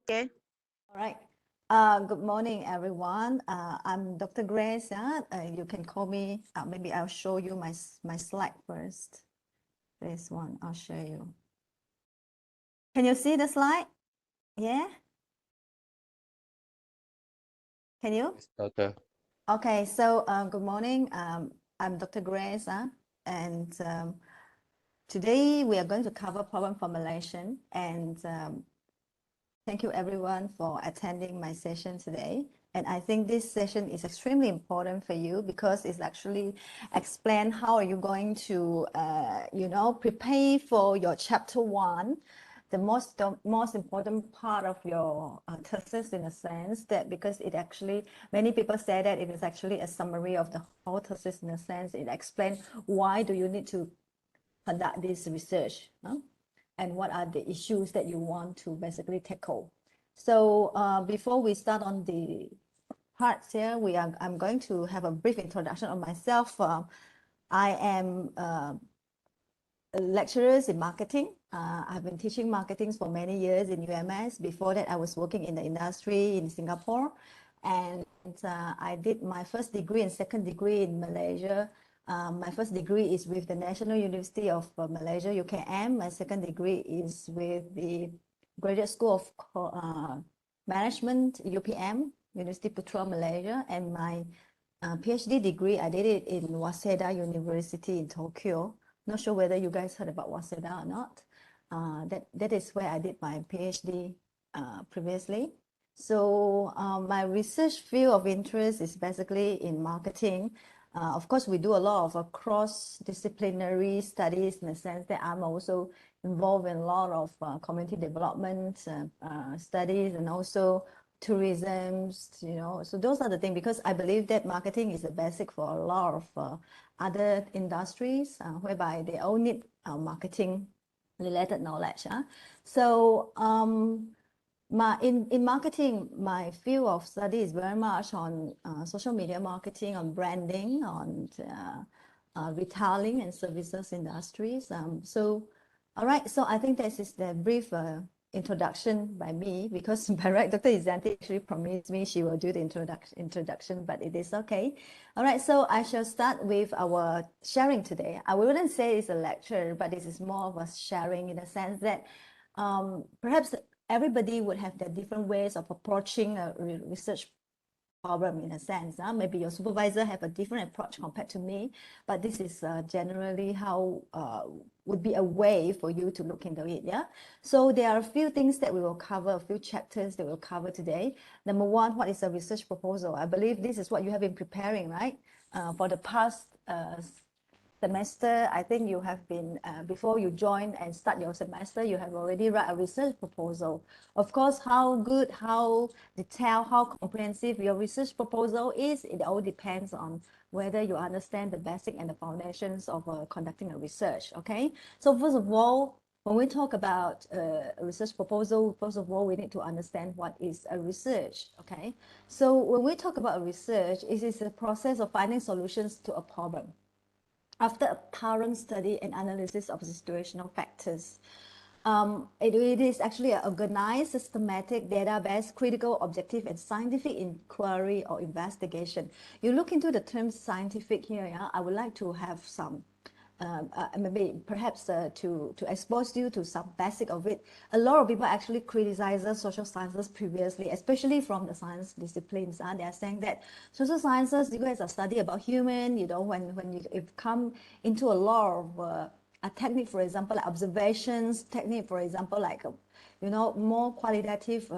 Okay. All right. Good morning, everyone. I'm Dr. Grace. You can call me. Maybe I'll show you my slide first. This one, I'll show you. Can you see the slide? Yeah? Can you? Okay. Okay, so good morning. I'm Dr. Grace, and today we are going to cover problem formulation. And thank you everyone for attending my session today. And I think this session is extremely important for you because it's actually explain how are you going to, prepare for your chapter 1, the most important part of your thesis, in a sense that because it actually, many people say that it is actually a summary of the whole thesis. In a sense, it explains why do you need to conduct this research, and what are the issues that you want to basically tackle. So before we start on the parts here, I'm going to have a brief introduction of myself. I am a lecturer in marketing. I've been teaching marketing for many years in UMS. Before that, I was working in the industry in Singapore. And I did my first degree and second degree in Malaysia. My first degree is with the National University of Malaysia, UKM. My second degree is with the Graduate School of Management, UPM, University Putra, Malaysia. And my PhD degree, I did it in Waseda University in Tokyo. Not sure whether you guys heard about Waseda or not. That is where I did my PhD previously. So my research field of interest is basically in marketing. Of course, we do a lot of cross-disciplinary studies in the sense that I'm also involved in a lot of community development studies and also tourism, so those are the things, because I believe that marketing is the basic for a lot of other industries whereby they all need marketing related knowledge. So in marketing, my field of study is very much on social media marketing, on branding, on retailing and services industries. All right, so I think this is the brief introduction by me, because by Dr. Izanti actually promised me she will do the introduction, but it is okay. All right, so I shall start with our sharing today. I wouldn't say it's a lecture, but this is more of a sharing in the sense that perhaps everybody would have their different ways of approaching a research problem, in a sense. Maybe your supervisor have a different approach compared to me, but this is generally how would be a way for you to look into it. Yeah. So there are a few things that we will cover, a few chapters that we'll cover today. Number one, what is a research proposal? I believe this is what you have been preparing, right? For the past semester, I think you have been, before you join and start your semester, you have already write a research proposal. Of course, how good, how detailed, how comprehensive your research proposal is, it all depends on whether you understand the basic and the foundations of conducting a research, okay? So first of all, when we talk about a research proposal, first of all, we need to understand what is a research, okay? So when we talk about research, it is a process of finding solutions to a problem after a thorough study and analysis of situational factors. It is actually an organized, systematic, data-based, critical, objective, and scientific inquiry or investigation. You look into the term scientific here, yeah? I would like to have some maybe perhaps to expose you to some basic of it. A lot of people actually criticize social sciences previously, especially from the science disciplines. They are saying that social sciences, you guys are study about human, when you come into a lot of a technique, for example, like observations, technique, for example, like more qualitative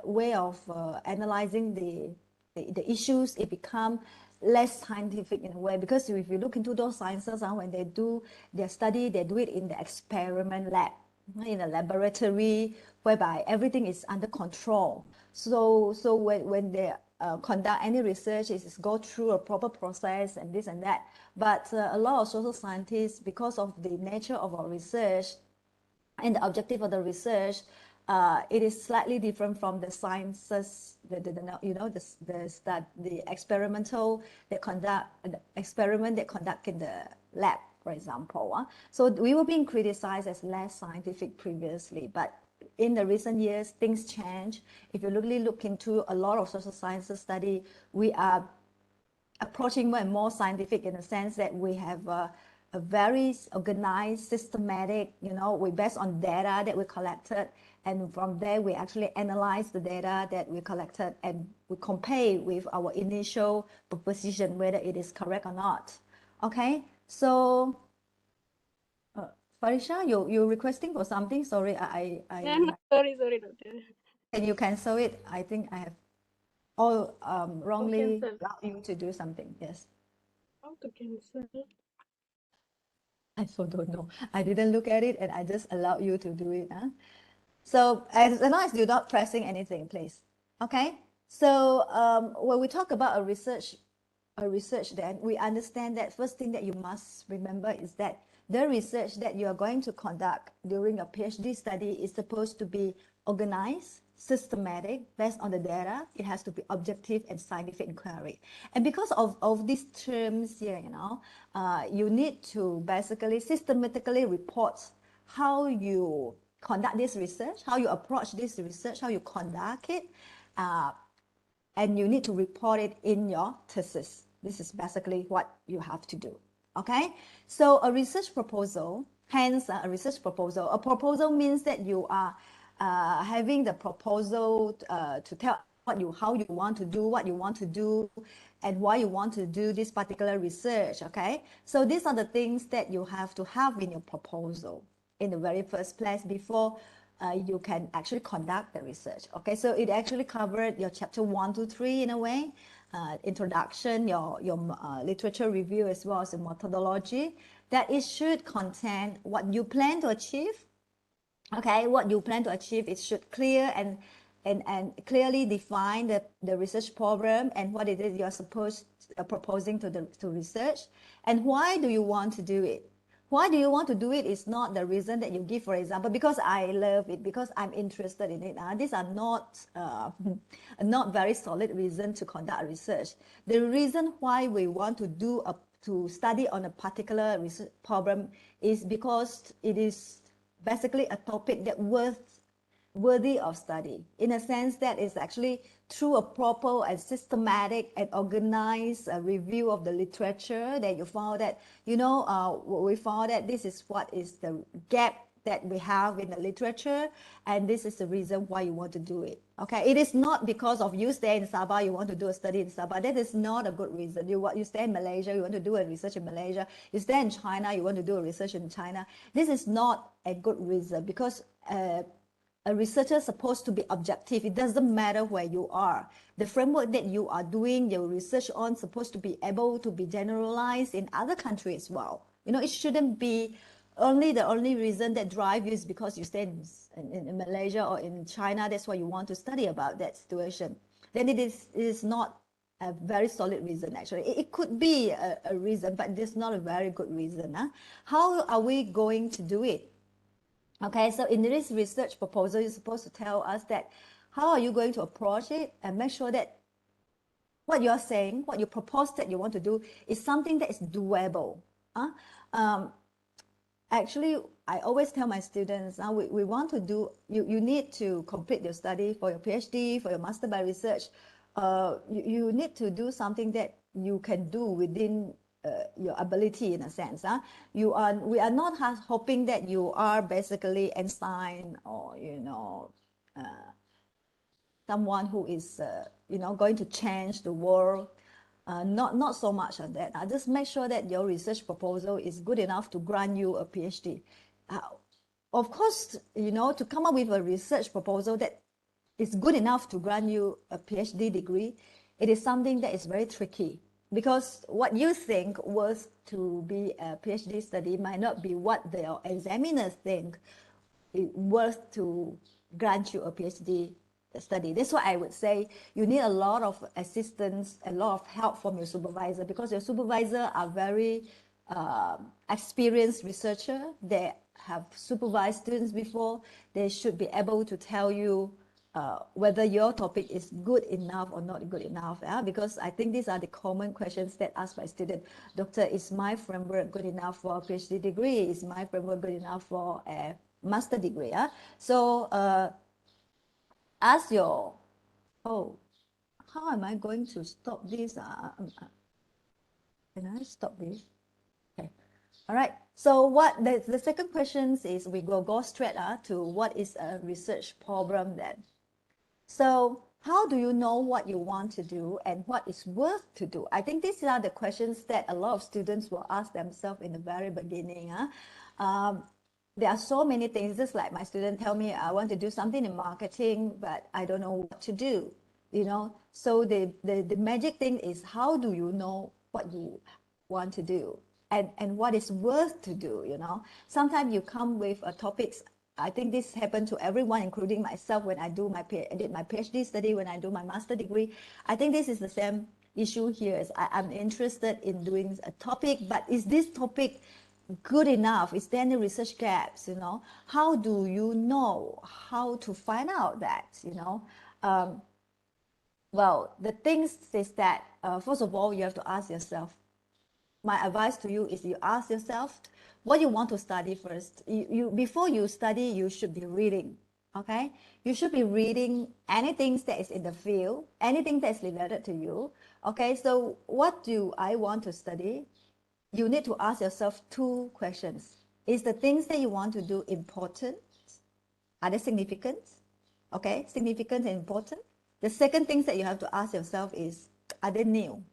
way of analyzing the issues, it become less scientific in a way, because if you look into those sciences, when they do their study, they do it in the experiment lab, in a laboratory, whereby everything is under control. So when they conduct any research, is go through a proper process and this and that. But a lot of social scientists, because of the nature of our research and the objective of the research, it is slightly different from the sciences, the experimental that conduct, the experiment that conduct in the lab, for example. So we were being criticized as less scientific previously, but in the recent years, things change. If you really look into a lot of social sciences study, we are approaching more and more scientific in the sense that we have a very organized, systematic, we based on data that we collected, and from there we actually analyze the data that we collected and we compare with our initial proposition whether it is correct or not. Okay, so Farisha, you're requesting for something. Sorry, No, sorry, Doctor. Can you cancel it? I think I have wrongly allowed you to do something. Yes. How to cancel? I also don't know. I didn't look at it and I just allowed you to do it. Huh? So as long as you're not pressing anything, please. Okay. So when we talk about a research, then we understand that first thing that you must remember is that the research that you are going to conduct during a PhD study is supposed to be organized, systematic, based on the data. It has to be objective and scientific inquiry. And because of these terms here, you need to basically systematically report how you conduct this research, how you approach this research, how you conduct it, and you need to report it in your thesis. This is basically what you have to do. Okay, so a research proposal, hence a research proposal. A proposal means that you are having the proposal to tell how you want to do, what you want to do, and why you want to do this particular research. Okay, so these are the things that you have to have in your proposal in the very first place before you can actually conduct the research. Okay, so it actually covered your chapter 1 to 3 in a way, introduction, your literature review, as well as the methodology, that it should contain what you plan to achieve. Okay, what you plan to achieve, it should clear and clearly define the research problem and what it is you're proposing to research, and why do you want to do it. Why do you want to do it is not the reason that you give, for example, because I love it, because I'm interested in it. These are not very solid reason to conduct research. The reason why we want to study on a particular research problem is because it is basically a topic that worthy of study, in a sense that is actually through a proper and systematic and organized review of the literature that you found that, we found that this is what is the gap that we have in the literature, and this is the reason why you want to do it. Okay, it is not because of you stay in Sabah, you want to do a study in Sabah. That is not a good reason. You stay in Malaysia, you want to do a research in Malaysia. You stay in China, you want to do a research in China. This is not a good reason, because a researcher is supposed to be objective. It doesn't matter where you are. The framework that you are doing your research on supposed to be able to be generalized in other countries as well. It shouldn't be the only reason that drive you is because you stay in Malaysia or in China. That's why you want to study about that situation. Then it is not a very solid reason, actually. It could be a reason, but it's not a very good reason. How are we going to do it? Okay, so in this research proposal, you're supposed to tell us that how are you going to approach it and make sure that what you're saying, what you propose that you want to do is something that is doable. Actually, I always tell my students, we want to do, you need to complete your study for your PhD, for your master by research. You need to do something that you can do within your ability, in a sense. We are not hoping that you are basically Einstein or someone who is going to change the world. Not so much on that. Just make sure that your research proposal is good enough to grant you a PhD. Of course, to come up with a research proposal that is good enough to grant you a PhD degree, it is something that is very tricky, because what you think worth to be a PhD study might not be what the examiners think worth to grant you a PhD study. That's why I would say you need a lot of assistance, a lot of help from your supervisor, because your supervisor are very experienced researcher. They have supervised students before. They should be able to tell you whether your topic is good enough or not good enough. Because I think these are the common questions that asked by students. Doctor, is my framework good enough for a PhD degree? Is my framework good enough for a master degree. So ask your, oh, how am I going to stop this? Can I stop this? Okay. All right. So what the second question is, we go straight to what is a research problem then. So how do you know what you want to do and what is worth to do? I think these are the questions that a lot of students will ask themselves in the very beginning. There are so many things, just like my student tell me, I want to do something in marketing, but I don't know what to do, you know. So the magic thing is, how do you know what you want to do and what is worth to do, you know. Sometimes you come with topics. I think this happened to everyone, including myself, when I did my PhD study, when I do my master degree. I think this is the same issue here. Is I'm interested in doing a topic, but is this topic good enough? Is there any research gaps, you know? How do you know how to find out that, you know? Well, the things is that, first of all, you have to ask yourself. My advice to you is you ask yourself what you want to study first. Before you study, you should be reading. Okay, you should be reading anything that is in the field, anything that's related to you. Okay, so what do I want to study? You need to ask yourself two questions. Is the things that you want to do important? Are they significant? Okay, significant and important. The second thing that you have to ask yourself is, are they new?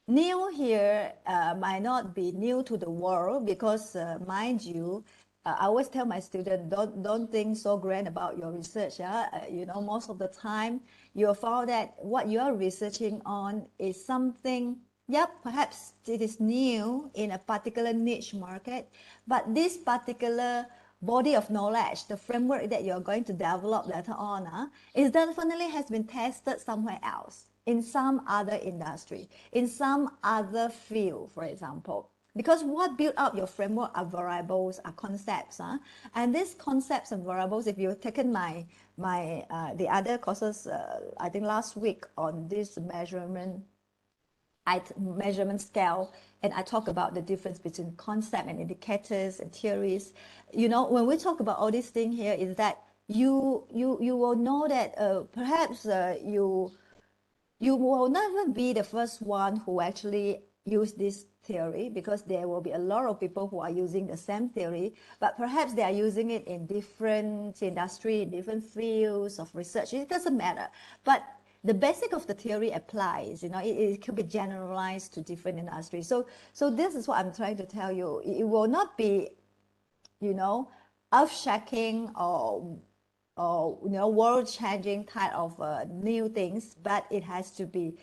New here might not be new to the world, because mind you, I always tell my students, don't think so grand about your research. You know, most of the time you'll find that what you are researching on is something, yep, perhaps it is new in a particular niche market, but this particular body of knowledge, the framework that you're going to develop later on, it definitely has been tested somewhere else, in some other industry, in some other field, for example. Because what build up your framework are variables, are concepts. And these concepts and variables, if you've taken the other courses, I think last week on this measurement scale, and I talk about the difference between concept and indicators and theories. You know, when we talk about all these things here, is that you will know that perhaps you will never be the first one who actually use this theory, because there will be a lot of people who are using the same theory, but perhaps they are using it in different industry, in different fields of research. It doesn't matter. But the basic of the theory applies, you know, it could be generalized to different industries. So this is what I'm trying to tell you. It will not be, you know, earth-shaking or you know, world-changing type of new things, but it has to be,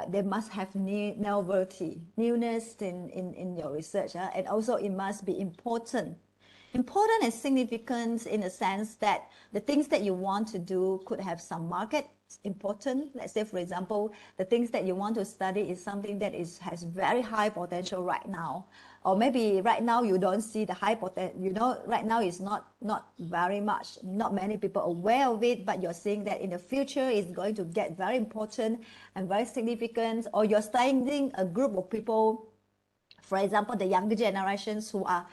they must have novelty, newness in your research, and also it must be important and significant, in a sense that the things that you want to do could have some market important. Let's say, for example, the things that you want to study is something that has very high potential right now, or maybe right now you don't see the high potential, you know, right now is not very much, not many people are aware of it, but you're seeing that in the future it's going to get very important and very significant. Or you're studying a group of people, for example, the younger generations, who are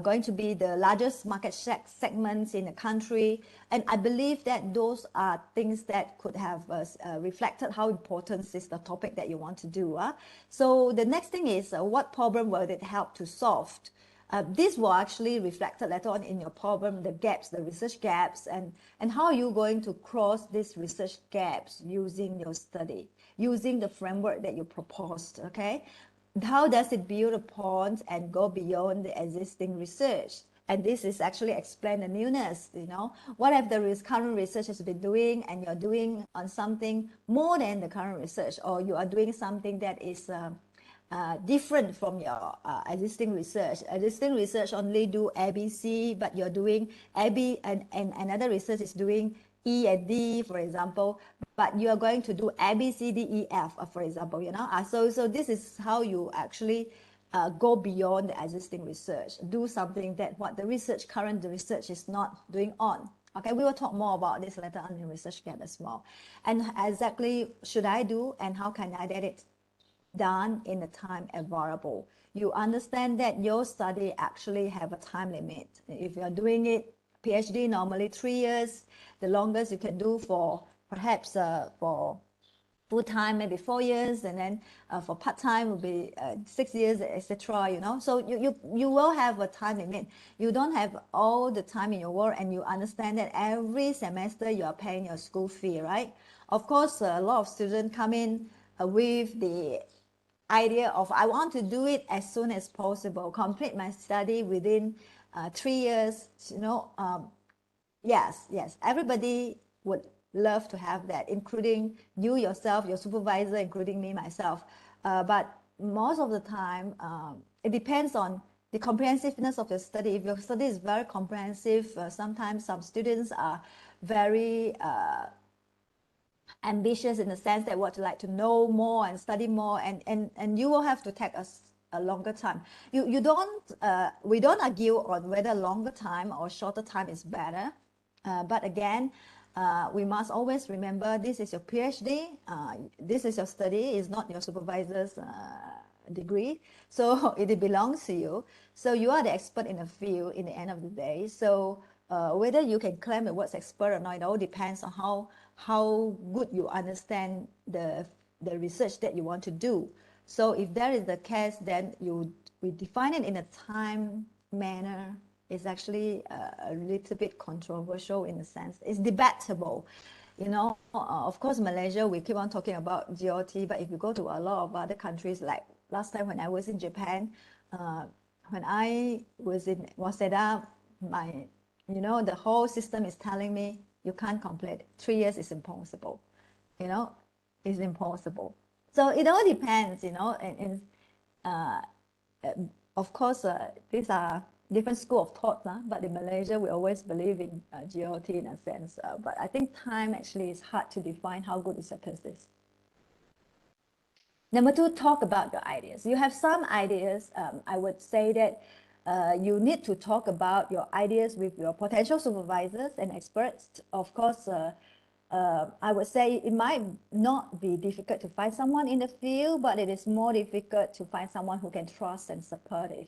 going to be the largest market segments in the country. And I believe that those are things that could have reflected how important is the topic that you want to do. So the next thing is, what problem will it help to solve? This will actually reflect later on in your problem, the gaps, the research gaps, and how are you going to cross these research gaps using your study, using the framework that you proposed, okay? How does it build upon and go beyond the existing research? And this is actually explain the newness, you know. What if the current research has been doing, and you're doing on something more than the current research, or you are doing something that is different from your existing research. Existing research only do ABC, but you're doing AB, and another research is doing E and D, for example, but you are going to do A, B, C, D, E, F, for example, you know. So this is how you actually go beyond the existing research, do something that what the current research is not doing on. Okay, we will talk more about this later on in research gap as well. And exactly should I do, and how can I get it? done in the time available. You understand that your study actually have a time limit. If you're doing it, PhD normally 3 years, the longest you can do for perhaps for full-time maybe 4 years, and then for part-time will be 6 years, etc. You know, so you will have a time limit. You don't have all the time in your world, and you understand that every semester you are paying your school fee, right? Of course, a lot of students come in with the idea of I want to do it as soon as possible, complete my study within 3 years, you know. Yes, everybody would love to have that, including you yourself, your supervisor, including me myself. But most of the time, it depends on the comprehensiveness of your study. If your study is very comprehensive, sometimes some students are very ambitious in the sense that would like to know more and study more, and you will have to take a longer time. You don't we don't argue on whether longer time or shorter time is better, but again, we must always remember this is your PhD, this is your study, is not your supervisor's degree, so it belongs to you. So you are the expert in the field in the end of the day. So whether you can claim the word expert or not, it all depends on how good you understand the research that you want to do. So if that is the case, then we define it in a time manner. It's actually a little bit controversial in a sense. It's debatable. You know, of course, Malaysia, we keep on talking about GOT, but if you go to a lot of other countries, like last time when I was in Japan, when I was in Waseda, the whole system is telling me you can't complete. 3 years is impossible. You know, it's impossible. So it all depends, you know, and of course, these are different school of thought, but in Malaysia, we always believe in GOT in a sense. But I think time actually is hard to define how good is a thesis. Number 2, talk about your ideas. You have some ideas. I would say that you need to talk about your ideas with your potential supervisors and experts. Of course, I would say it might not be difficult to find someone in the field, but it is more difficult to find someone who can trust and supportive.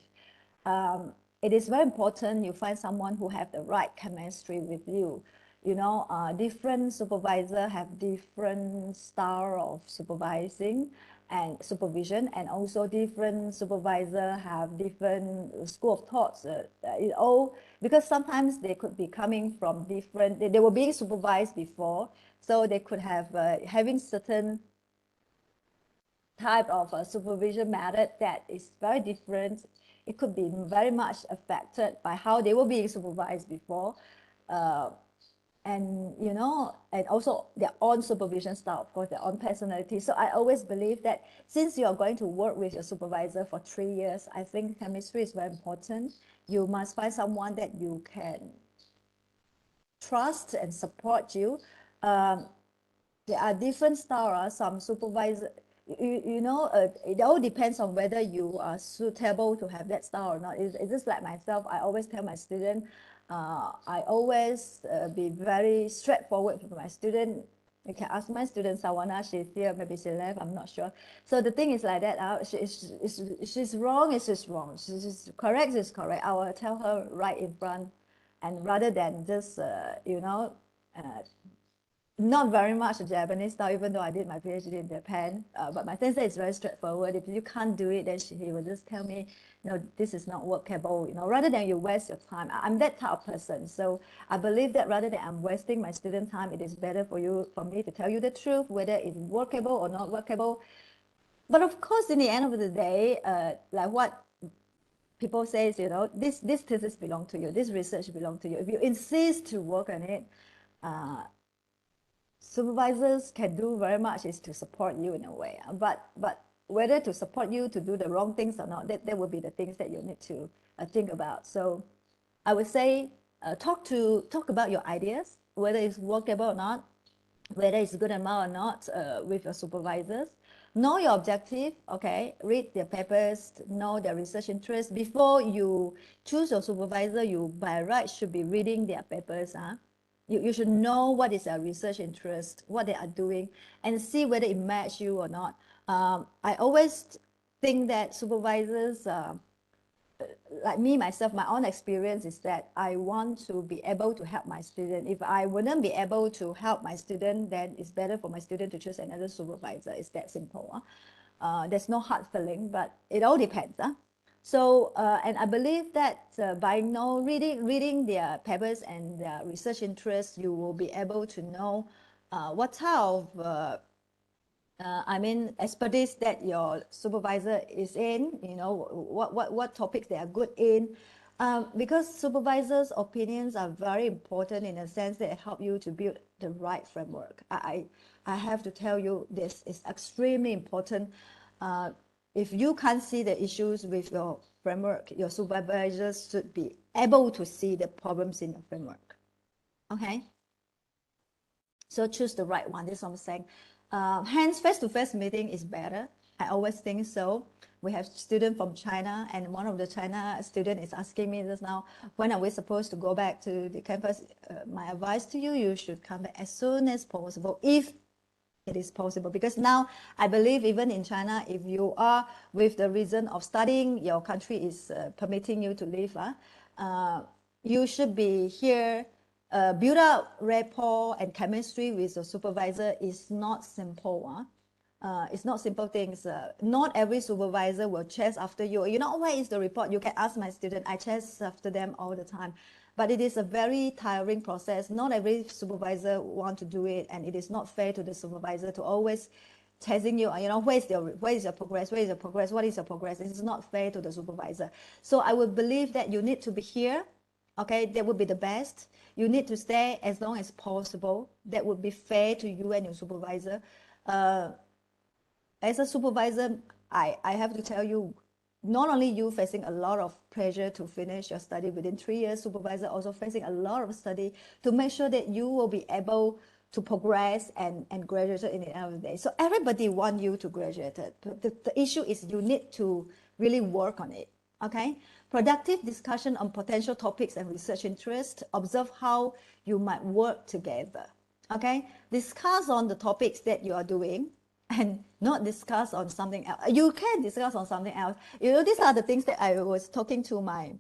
It is very important you find someone who have the right chemistry with you. You know, different supervisors have different style of supervising and supervision, and also different supervisors have different school of thoughts. It all, because sometimes they could be coming from different, they were being supervised before, so they could have having certain type of supervision method that is very different. It could be very much affected by how they were being supervised before. And you know, and also their own supervision style, of course, their own personality. So I always believe that since you are going to work with your supervisor for 3 years, I think chemistry is very important. You must find someone that you can trust and support you. There are different styles. Some supervisor, you know, it all depends on whether you are suitable to have that style or not. It's just like myself. I always tell my student, I always be very straightforward with my student. You can ask my student Sawana, she's here, maybe she left, I'm not sure. So the thing is like that, she's wrong, she's wrong. She's correct, she's correct. I will tell her right in front, and rather than just, you know, not very much a Japanese style, even though I did my PhD in Japan. But my sensei is very straightforward. If you can't do it, then he will just tell me, no, this is not workable, you know, rather than you waste your time. I'm that type of person. So I believe that rather than I'm wasting my student time, it is better for me to tell you the truth, whether it's workable or not workable. But of course, in the end of the day, like what people say is, you know, this thesis belong to you, this research belong to you. If you insist to work on it, supervisors can do very much is to support you in a way, but whether to support you to do the wrong things or not, that will be the things that you need to think about. So I would say talk about your ideas, whether it's workable or not, whether it's good amount or not, with your supervisors. Know your objective, okay? Read their papers, know their research interest. Before you choose your supervisor, you by right should be reading their papers. You should know what is their research interest, what they are doing, and see whether it matches you or not. I always think that supervisors, like me, myself, my own experience is that I want to be able to help my student. If I wouldn't be able to help my student, then it's better for my student to choose another supervisor. It's that simple. There's no hard feeling, but it all depends. So, and I believe that by reading their papers and their research interests, you will be able to know what type of I mean, expertise that your supervisor is in, you know, what topics they are good in. Because supervisors' opinions are very important in a sense that help you to build the right framework. I have to tell you this is extremely important. If you can't see the issues with your framework, your supervisors should be able to see the problems in the framework. Okay? So choose the right one. This is what I'm saying. Hence, face-to-face meeting is better. I always think so. We have students from China, and one of the China students is asking me just now, when are we supposed to go back to the campus? My advice to you, you should come back as soon as possible, if it is possible. Because now, I believe even in China, if you are with the reason of studying, your country is permitting you to leave, you should be here. Build up rapport and chemistry with the supervisor is not simple. It's not simple things. Not every supervisor will chase after you. You know, where is the report? You can ask my student. I chase after them all the time. But it is a very tiring process. Not every supervisor want to do it, and it is not fair to the supervisor to always chasing you. You know, where is your progress? Where is your progress? What is your progress? It is not fair to the supervisor. So I would believe that you need to be here. Okay, that would be the best. You need to stay as long as possible. That would be fair to you and your supervisor. As a supervisor, I have to tell you, not only you facing a lot of pressure to finish your study within 3 years, supervisor also facing a lot of study to make sure that you will be able to progress and graduate in the end of the day. So everybody want you to graduate. The issue is you need to really work on it. Okay, productive discussion on potential topics and research interest. Observe how you might work together. Okay, discuss on the topics that you are doing and not discuss on something else. You can discuss on something else. You know, these are the things that I was talking to my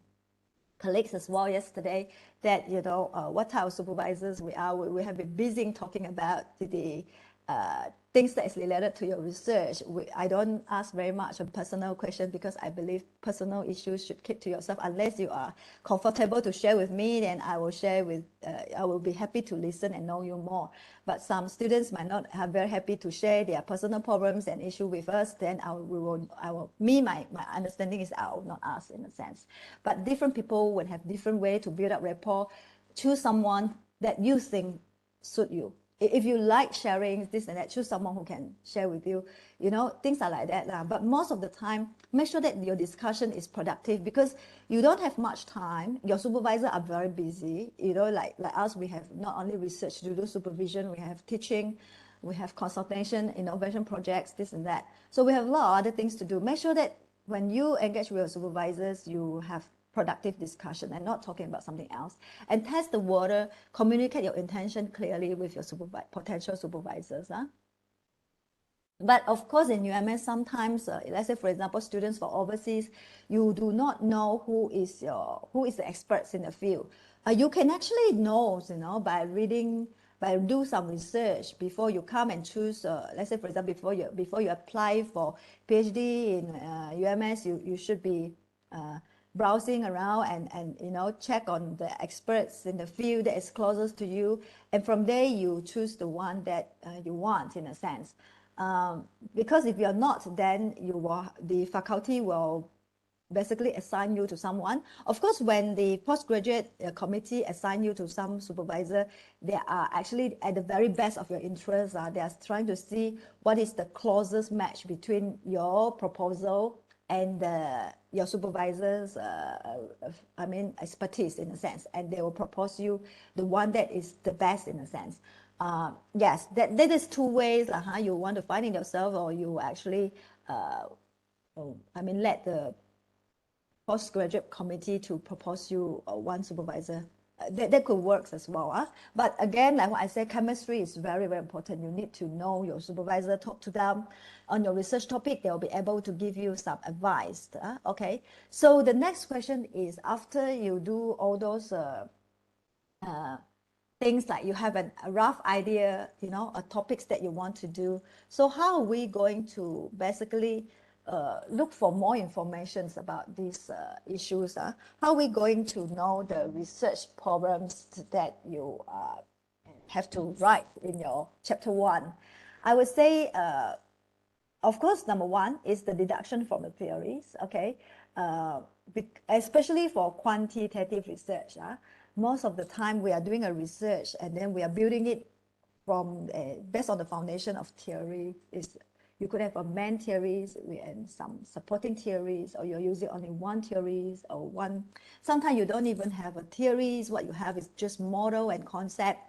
colleagues as well yesterday, that, you know, what type of supervisors we are. We have been busy talking about the things that is related to your research. I don't ask very much on personal questions, because I believe personal issues should keep to yourself. Unless you are comfortable to share with me, then I will share with, I will be happy to listen and know you more. But some students might not have very happy to share their personal problems and issue with us. Then my understanding is I will not ask, in a sense. But different people would have different way to build up rapport. Choose someone that you think suit you. If you like sharing this and that, choose someone who can share with you. You know, things are like that. But most of the time, make sure that your discussion is productive, because you don't have much time. Your supervisors are very busy. You know, like us, we have not only research to do, supervision, we have teaching, we have consultation, innovation projects, this and that. So we have a lot of other things to do. Make sure that when you engage with your supervisors, you have productive discussion and not talking about something else. And test the water, communicate your intention clearly with your potential supervisors. But of course, in UMS, sometimes, let's say, for example, students for overseas, you do not know who is the experts in the field. You can actually know, you know, by reading, by do some research before you come and choose. Let's say, for example, before you apply for PhD in UMS, you should be browsing around and you know, check on the experts in the field that is closest to you, and from there you choose the one that you want, in a sense. Because if you're not, then the faculty will basically assign you to someone. Of course, when the postgraduate committee assign you to some supervisor, they are actually at the very best of your interests. They are trying to see what is the closest match between your proposal and your supervisor's, expertise, in a sense, and they will propose you the one that is the best, in a sense. Yes, that is two ways. You want to find it yourself, or you actually, let the postgraduate committee to propose you one supervisor. that could work as well. But again, like what I said, chemistry is very, very important. You need to know your supervisor, talk to them on your research topic. They'll be able to give you some advice. Okay, so the next question is, after you do all those things, like you have a rough idea, topics that you want to do. So how are we going to basically look for more information about these issues? How are we going to know the research problems that you have to write in your chapter 1? I would say, of course, number 1 is the deduction from the theories, okay? Especially for quantitative research. Most of the time we are doing a research and then we are building it from based on the foundation of theory. You could have a main theories and some supporting theories, or you're using only one theories or one. Sometimes you don't even have a theories. What you have is just model and concept.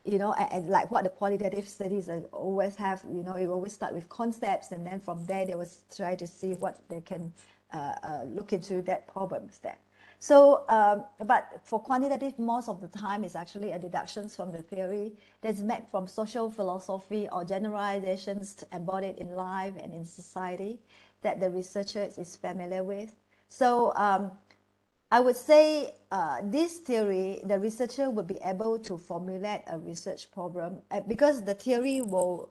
And like what the qualitative studies always have, you always start with concepts, and then from there they will try to see what they can look into that problems there. So, but for quantitative, most of the time is actually a deductions from the theory that's made from social philosophy or generalizations embodied in life and in society that the researcher is familiar with. So I would say this theory, the researcher will be able to formulate a research problem because the theory will,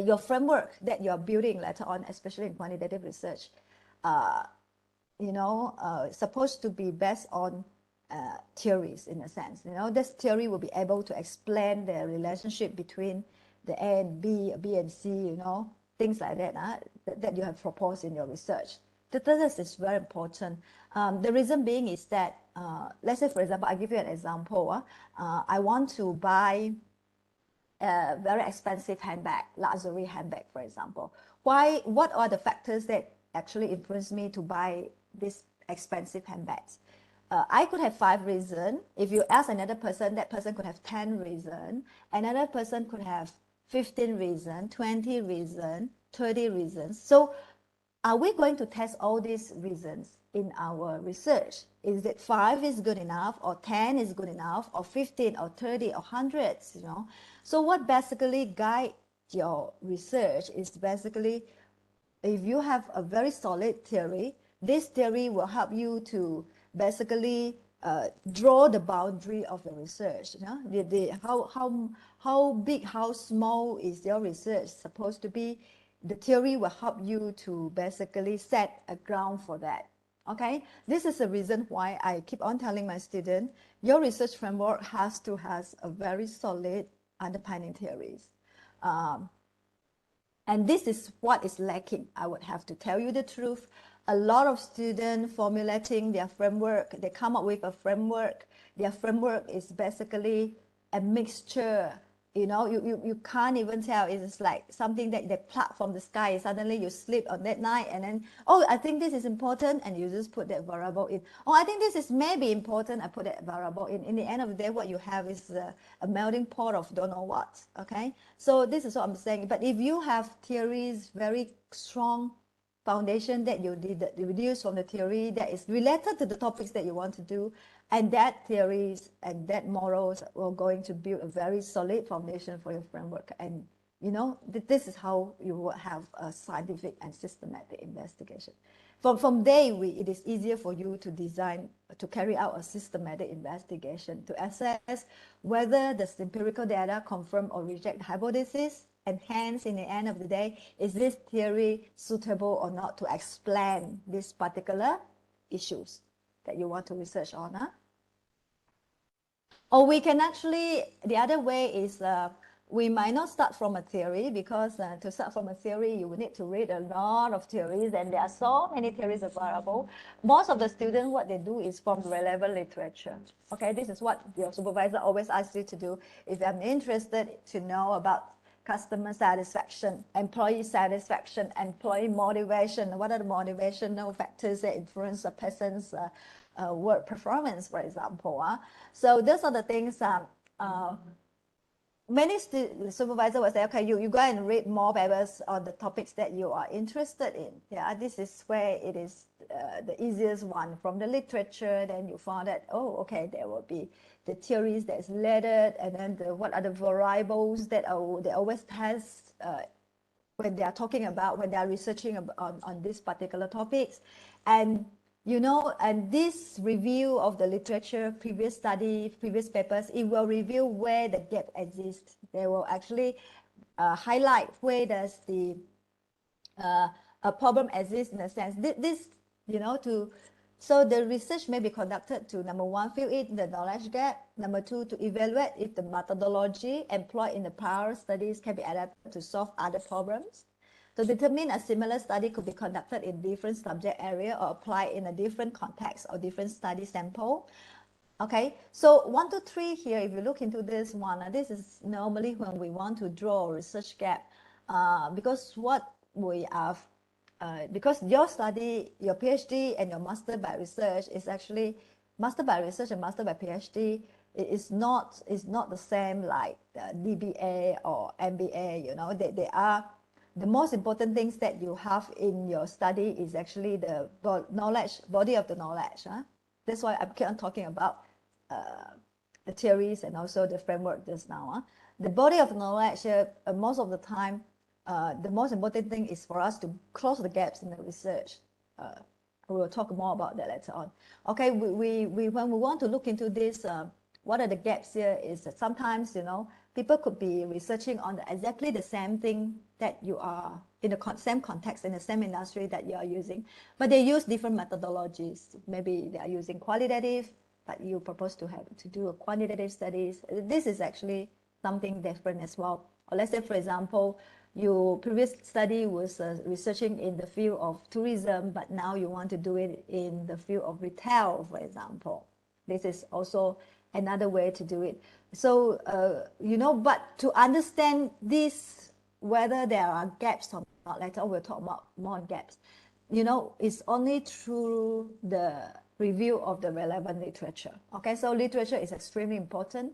your framework that you're building later on, especially in quantitative research, supposed to be based on theories in a sense. This theory will be able to explain the relationship between the A and B, B and C, things like that, that you have proposed in your research. This is very important. The reason being is that, let's say, for example, I'll give you an example. I want to buy a very expensive handbag, luxury handbag, for example. What are the factors that actually influence me to buy this expensive handbags? I could have 5 reasons. If you ask another person, that person could have 10 reasons. Another person could have 15 reasons, 20 reasons, 30 reasons. So are we going to test all these reasons in our research? Is it 5 is good enough, or 10 is good enough, or 15, or 30, or hundreds? So what basically guides your research is basically, if you have a very solid theory, this theory will help you to basically draw the boundary of your research. How big, how small is your research supposed to be? The theory will help you to basically set a ground for that. Okay, this is the reason why I keep on telling my students, your research framework has to have a very solid underpinning theories. And this is what is lacking. I would have to tell you the truth. A lot of students formulating their framework, they come up with a framework. Their framework is basically a mixture. You can't even tell. It's like something that they pluck from the sky. Suddenly you sleep on that night and then, oh, I think this is important, and you just put that variable in. Oh, I think this is maybe important, I put that variable in. In the end of the day, what you have is a melting pot of don't know what, okay? So this is what I'm saying. But if you have theories, very strong foundation that you deduce from the theory that is related to the topics that you want to do, and that theories and that morals are going to build a very solid foundation for your framework. And this is how you will have a scientific and systematic investigation. From there, it is easier for you to carry out a systematic investigation to assess whether the empirical data confirm or reject the hypothesis, and hence, in the end of the day, is this theory suitable or not to explain these particular issues that you want to research on. Or we can actually, the other way is we might not start from a theory, because to start from a theory, you will need to read a lot of theories, and there are so many theories available. Most of the students, what they do is from relevant literature. Okay, this is what your supervisor always asks you to do. If I'm interested to know about customer satisfaction, employee satisfaction, employee motivation, what are the motivational factors that influence a person's work performance, for example. So those are the things many supervisors will say, okay, you go and read more papers on the topics that you are interested in. Yeah, this is where it is the easiest one from the literature. Then you found that, oh, okay, there will be the theories that's related, and then what are the variables that they always test when they are talking about, when they are researching on these particular topics. And and this review of the literature, previous study, previous papers, it will reveal where the gap exists. They will actually highlight where does the a problem exists in a sense. This so the research may be conducted to, number one, fill in the knowledge gap. Number two, to evaluate if the methodology employed in the prior studies can be adapted to solve other problems. To determine a similar study could be conducted in different subject area or applied in a different context or different study sample. Okay, so 1, 2, 3 here, if you look into this one, this is normally when we want to draw a research gap, because what we have, because your study, your PhD and your master by research is actually, master by research and master by PhD is not the same like DBA or MBA. They are, the most important things that you have in your study is actually the knowledge, body of the knowledge. That's why I keep on talking about the theories and also the framework just now. The body of knowledge, most of the time, the most important thing is for us to close the gaps in the research. We will talk more about that later on. Okay, when we want to look into this, what are the gaps here is that sometimes, people could be researching on exactly the same thing that you are in the same context, in the same industry that you are using, but they use different methodologies. Maybe they are using qualitative, but you propose to do a quantitative studies. This is actually something different as well. Or let's say, for example, your previous study was researching in the field of tourism, but now you want to do it in the field of retail, for example. This is also another way to do it. So, but to understand this, whether there are gaps or not, later we'll talk about more gaps, it's only through the review of the relevant literature. Okay, so literature is extremely important.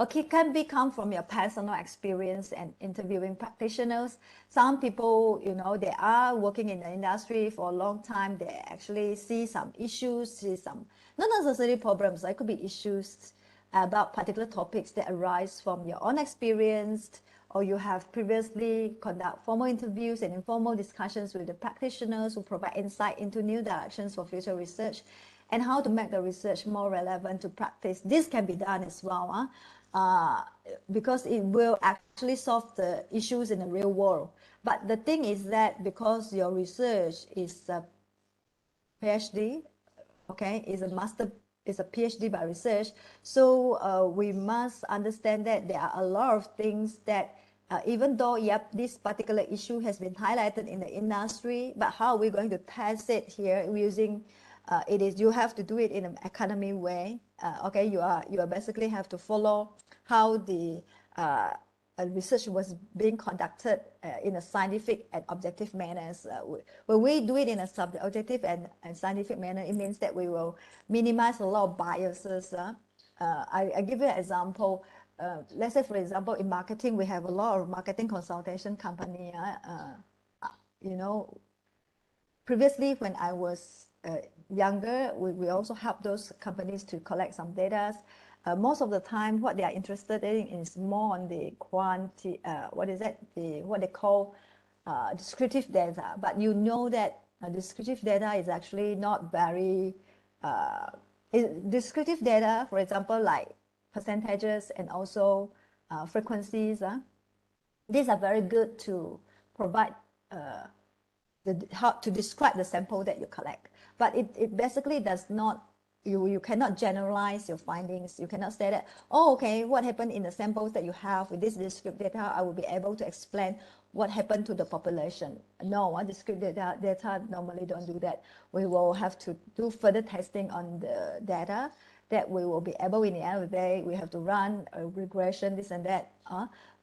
Okay, can come from your personal experience and interviewing practitioners. Some people, they are working in the industry for a long time. They actually see some issues, see some, not necessarily problems, it could be issues about particular topics that arise from your own experience, or you have previously conduct formal interviews and informal discussions with the practitioners who provide insight into new directions for future research and how to make the research more relevant to practice. This can be done as well. Because it will actually solve the issues in the real world. But the thing is that because your research is a PhD, okay, is a PhD by research, so we must understand that there are a lot of things that even though, yep, this particular issue has been highlighted in the industry, but how are we going to test it here using you have to do it in an academic way. Okay, you are basically have to follow how the research was being conducted in a scientific and objective manners. When we do it in a subjective and scientific manner, it means that we will minimize a lot of biases. I give you an example. Let's say, for example, in marketing, we have a lot of marketing consultation company. Previously, when I was younger, we also help those companies to collect some data. Most of the time, what they are interested in is more on the what they call descriptive data. But that descriptive data is actually not very, descriptive data, for example, like percentages and also frequencies. These are very good to provide how to describe the sample that you collect, but it basically does not, you cannot generalize your findings. You cannot say that, oh, okay, what happened in the samples that you have with this descriptive data, I will be able to explain what happened to the population. No, descriptive data normally don't do that. We will have to do further testing on the data that we will be able, in the end of the day, we have to run a regression, this and that,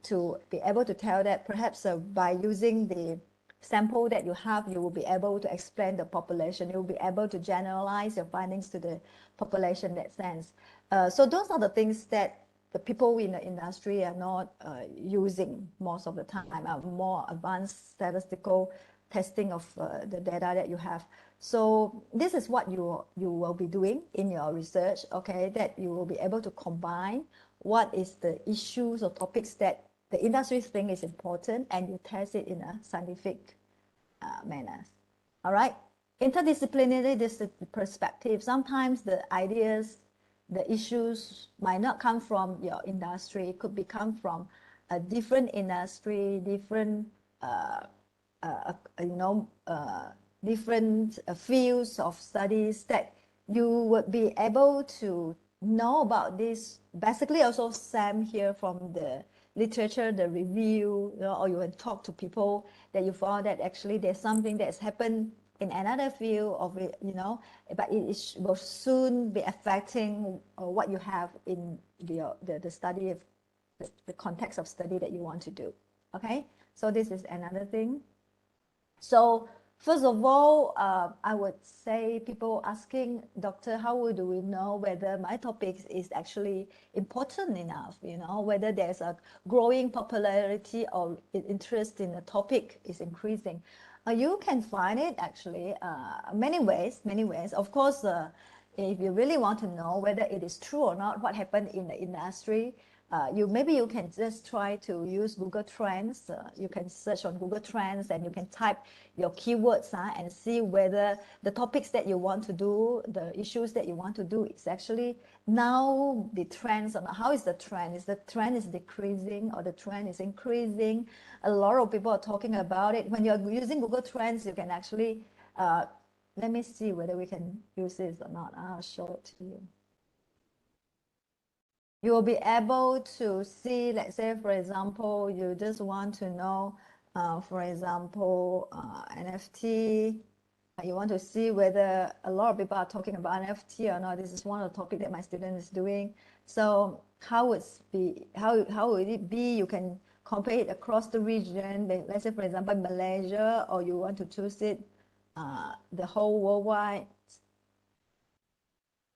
to be able to tell that perhaps by using the sample that you have, you will be able to explain the population. You will be able to generalize your findings to the population in that sense. So those are the things that the people in the industry are not using most of the time, more advanced statistical testing of the data that you have. So this is what you will be doing in your research, okay, that you will be able to combine what is the issues or topics that the industry think is important, and you test it in a scientific manner. All right, interdisciplinary perspective. Sometimes the ideas, the issues might not come from your industry. It could come from a different industry, different different fields of studies that you would be able to know about this. Basically, also Sam here from the literature, the review, or you can talk to people that you found that actually there's something that's happened in another field of it, but it will soon be affecting what you have in the study of the context of study that you want to do. Okay, so this is another thing. So first of all, I would say people asking, Doctor, how do we know whether my topic is actually important enough, whether there's a growing popularity or interest in the topic is increasing? You can find it actually many ways. Of course, if you really want to know whether it is true or not, what happened in the industry, maybe you can just try to use Google Trends. You can search on Google Trends and you can type your keywords and see whether the topics that you want to do, the issues that you want to do is actually now the trends. How is the trend? Is the trend is decreasing or the trend is increasing? A lot of people are talking about it. When you're using Google Trends, you can actually, let me see whether we can use this or not. I'll show it to you. You will be able to see, let's say, for example, you just want to know, for example, NFT. You want to see whether a lot of people are talking about NFT or not. This is one of the topics that my student is doing. So how would it be? You can compare it across the region. Let's say, for example, Malaysia, or you want to choose it the whole worldwide.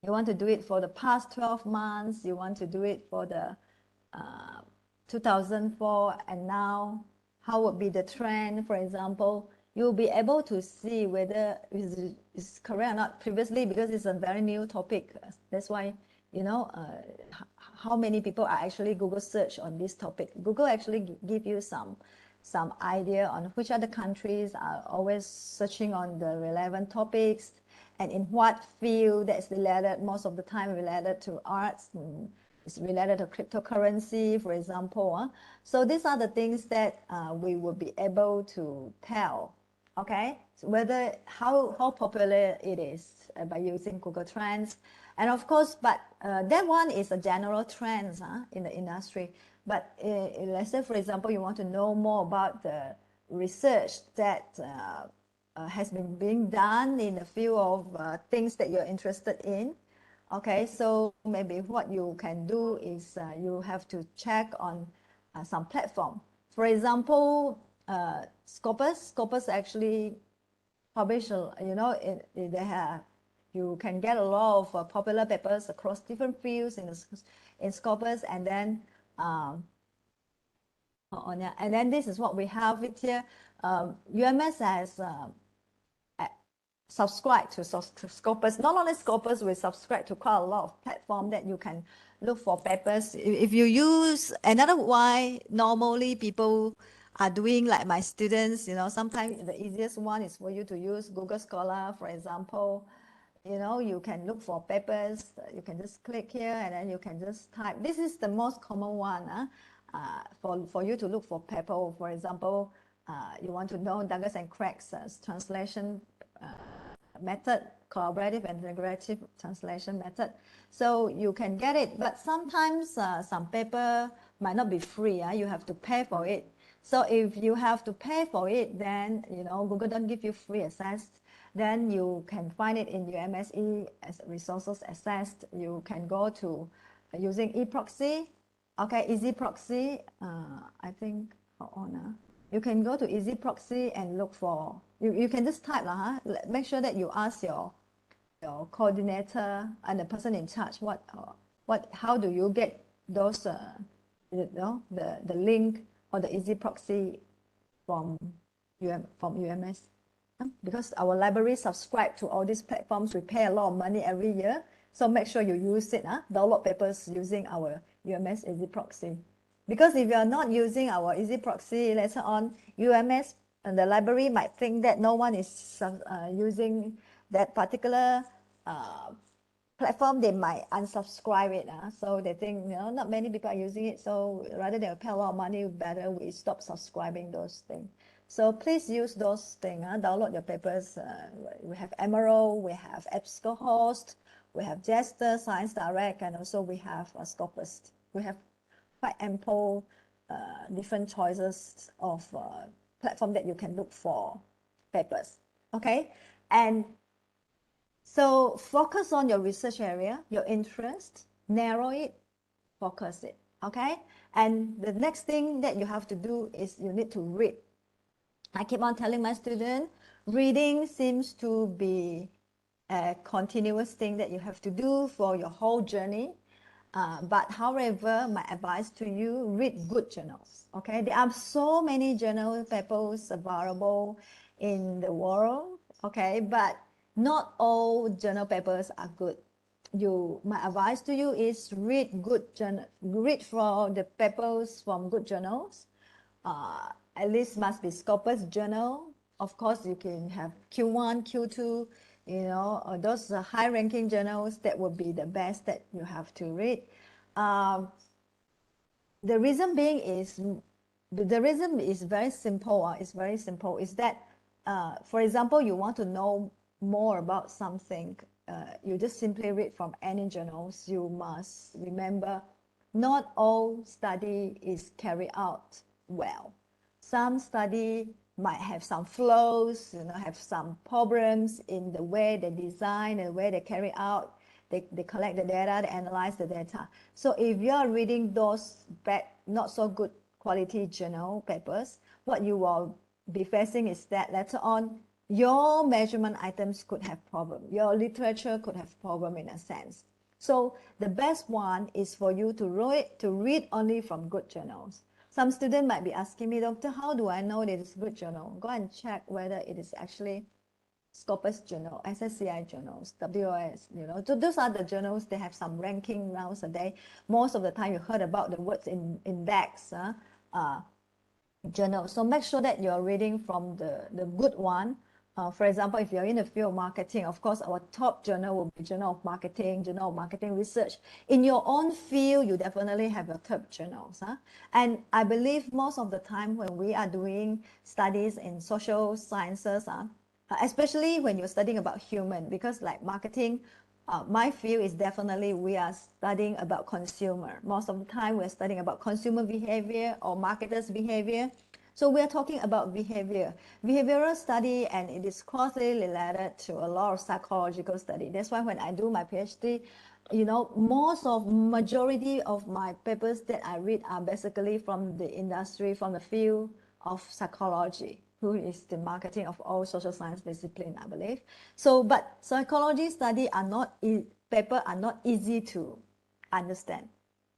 You want to do it for the past 12 months. You want to do it for the 2004 and now. How would be the trend, for example? You'll be able to see whether it's correct or not previously, because it's a very new topic. That's why, how many people are actually Google search on this topic. Google actually give you some idea on which other countries are always searching on the relevant topics, and in what field that's related, most of the time related to arts, it's related to cryptocurrency, for example. So these are the things that we will be able to tell, okay? So whether how popular it is by using Google Trends. And of course, but that one is a general trends in the industry. But let's say, for example, you want to know more about the research that has been being done in the field of things that you're interested in. Okay, so maybe what you can do is you have to check on some platform. For example, Scopus actually publish, they have, you can get a lot of popular papers across different fields in Scopus, and then and then this is what we have it here. UMS has subscribe to Scopus. Not only Scopus, we subscribe to quite a lot of platforms that you can look for papers. If you use another why normally people are doing, like my students, sometimes the easiest one is for you to use Google Scholar, for example. You can look for papers. You can just click here and then you can just type. This is the most common one for you to look for paper. For example, you want to know Douglas and Craig's translation method, collaborative and integrative translation method. So you can get it, but sometimes some paper might not be free. You have to pay for it. So if you have to pay for it, then Google don't give you free access. Then you can find it in your MSE as resources accessed. You can go to using eProxy. Okay, Easy Proxy. I think you can go to Easy Proxy and look for, you can just type, make sure that you ask your coordinator and the person in charge how do you get those, the link or the easy proxy from UMS. Because our library subscribe to all these platforms, we pay a lot of money every year. So make sure you use it, download papers using our UMS easy proxy. Because if you are not using our easy proxy, later on, UMS and the library might think that no one is using that particular platform. They might unsubscribe it. So they think, not many people are using it. So rather than pay a lot of money, better we stop subscribing those things. So please use those things. Download your papers. We have Emerald, we have EBSCOhost, we have Jester, Science Direct, and also we have Scopus. We have quite ample different choices of platform that you can look for papers. Okay, and so focus on your research area, your interest, narrow it, focus it. Okay, and the next thing that you have to do is you need to read. I keep on telling my students, reading seems to be a continuous thing that you have to do for your whole journey. But however, my advice to you, read good journals. Okay, there are so many journal papers available in the world. Okay, but not all journal papers are good. My advice to you is read good journal. Read from the papers from good journals. At least must be Scopus journal. Of course, you can have Q1, Q2, those high-ranking journals. That would be the best that you have to read. The reason being is, very simple. It's very simple. Is that, for example, you want to know more about something, you just simply read from any journals. You must remember, not all study is carried out well. Some study might have some flaws, have some problems in the way they design, the way they carry out. They collect the data, they analyze the data. So if you are reading those bad, not so good quality journal papers, what you will be facing is that later on, your measurement items could have problem. Your literature could have problem in a sense. So the best one is for you to read only from good journals. Some students might be asking me, Doctor, how do I know that it's a good journal? Go and check whether it is actually Scopus journal, SSCI journals, WOS, So those are the journals. They have some ranking rounds a day. Most of the time you heard about the words in index journal. So make sure that you're reading from the good one. For example, if you're in the field of marketing, of course, our top journal will be Journal of Marketing, Journal of Marketing Research. In your own field, you definitely have your top journals. And I believe most of the time when we are doing studies in social sciences, especially when you're studying about human, because like marketing, my field is definitely we are studying about consumer. Most of the time we're studying about consumer behavior or marketers' behavior. So we are talking about behavioral study, and it is closely related to a lot of psychological study. That's why when I do my PhD, majority of my papers that I read are basically from the industry, from the field of psychology, who is the marketing of all social science discipline, I believe. So, but psychology study paper are not easy to understand.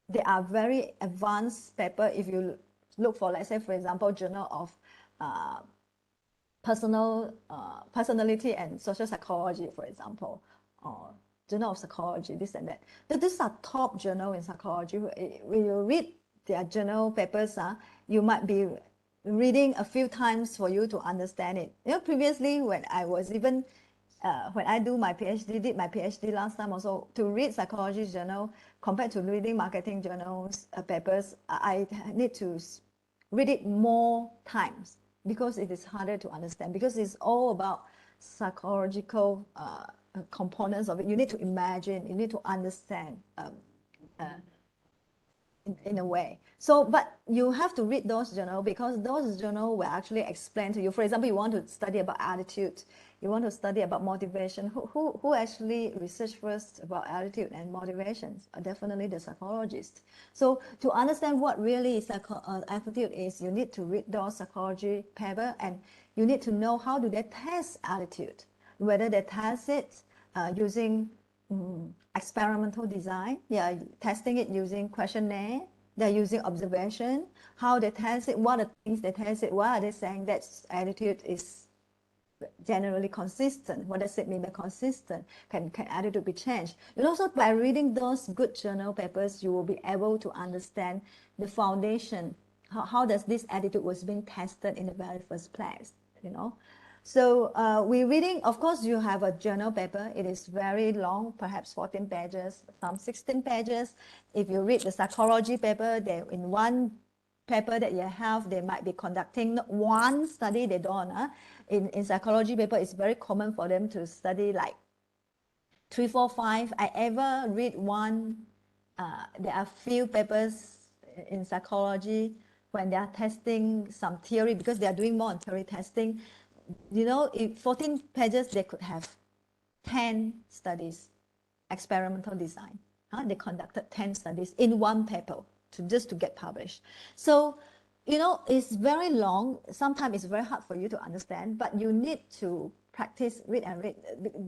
They are very advanced paper. If you look for, let's say, for example, Journal of Personality and Social Psychology, for example, or Journal of Psychology, this and that. But these are top journal in psychology. When you read their journal papers, you might be reading a few times for you to understand it. Previously when I was even when I did my PhD last time also, to read psychology journal compared to reading marketing journals papers, I need to read it more times because it is harder to understand, because it's all about psychological components of it. You need to imagine, you need to understand in a way. So, but you have to read those journals because those journals will actually explain to you. For example, you want to study about attitude, you want to study about motivation. Who actually research first about attitude and motivations? Definitely the psychologist. So to understand what really attitude is, you need to read those psychology paper, and you need to know how do they test attitude, whether they test it using experimental design. They are testing it using questionnaire. They're using observation. How they test it, what are the things they test it, why are they saying that attitude is generally consistent? What does it mean by consistent? Can attitude be changed? And also by reading those good journal papers, you will be able to understand the foundation. How does this attitude was being tested in the very first place, you know? So we're reading, of course, you have a journal paper. It is very long, perhaps 14 pages, some 16 pages. If you read the psychology paper, they in one paper that you have, they might be conducting one study. They don't. In psychology paper, it's very common for them to study like 3, 4, 5. I ever read one. There are few papers in psychology when they are testing some theory, because they are doing more on theory testing. You know, in 14 pages, they could have 10 studies, experimental design. They conducted 10 studies in one paper just to get published. So, you know, it's very long. Sometimes it's very hard for you to understand, but you need to practice, read and read.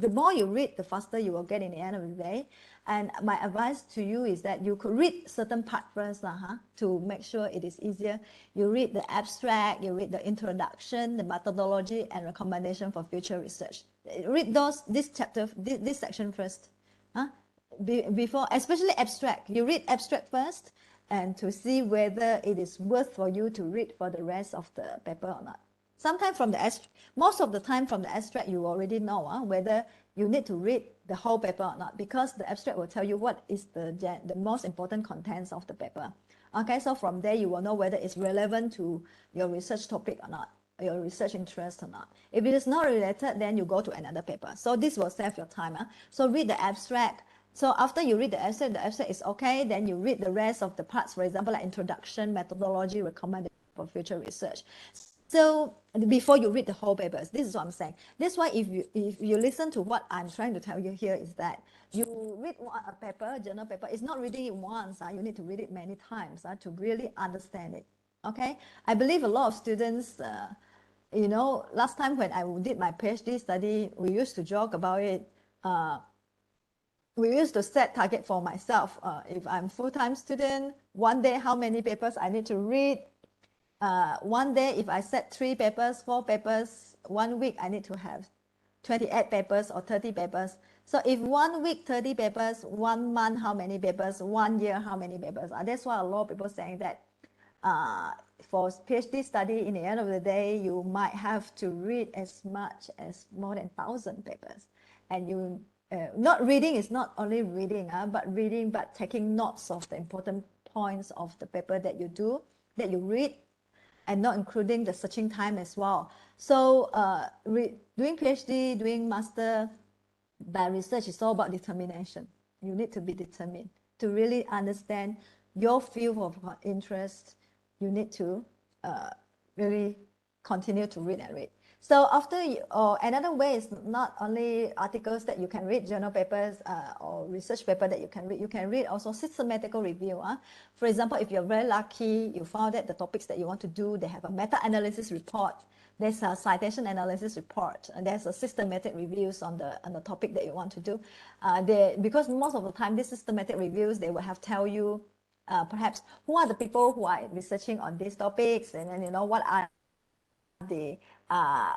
The more you read, the faster you will get in the end of the day. And my advice to you is that you could read certain part first to make sure it is easier. You read the abstract, you read the introduction, the methodology, and recommendation for future research. Read this chapter, this section first. Before, especially abstract. You read abstract first, and to see whether it is worth for you to read for the rest of the paper or not. Sometimes most of the time from the abstract, you already know whether you need to read the whole paper or not, because the abstract will tell you what is the most important contents of the paper. Okay, so from there you will know whether it's relevant to your research topic or not, your research interest or not. If it is not related, then you go to another paper. So this will save your time. So read the abstract. So after you read the abstract is okay, then you read the rest of the parts, for example, like introduction, methodology, recommended for future research. So before you read the whole papers, this is what I'm saying. That's why if you listen to what I'm trying to tell you here, is that you read a paper, journal paper, it's not reading it once. You need to read it many times to really understand it. Okay, I believe a lot of students, you know, last time when I did my PhD study, we used to joke about it. We used to set target for myself. If I'm full-time student, one day how many papers I need to read. One day, if I set 3 papers, 4 papers, 1 week I need to have 28 papers or 30 papers. So if 1 week 30 papers, 1 month how many papers, 1 year how many papers? That's why a lot of people saying that for PhD study, in the end of the day, you might have to read as much as more than 1,000 papers. And you not reading is not only reading, but taking notes of the important points of the paper that you read, and not including the searching time as well. So doing PhD, doing master by research is all about determination. You need to be determined to really understand your field of interest. You need to really continue to read and read. So after another way is not only articles that you can read, journal papers or research paper that you can read also systematical review. For example, if you're very lucky, you found that the topics that you want to do, they have a meta-analysis report, there's a citation analysis report, and there's a systematic reviews on the topic that you want to do. Because most of the time, these systematic reviews, they will have tell you perhaps who are the people who are researching on these topics, and then you know what are the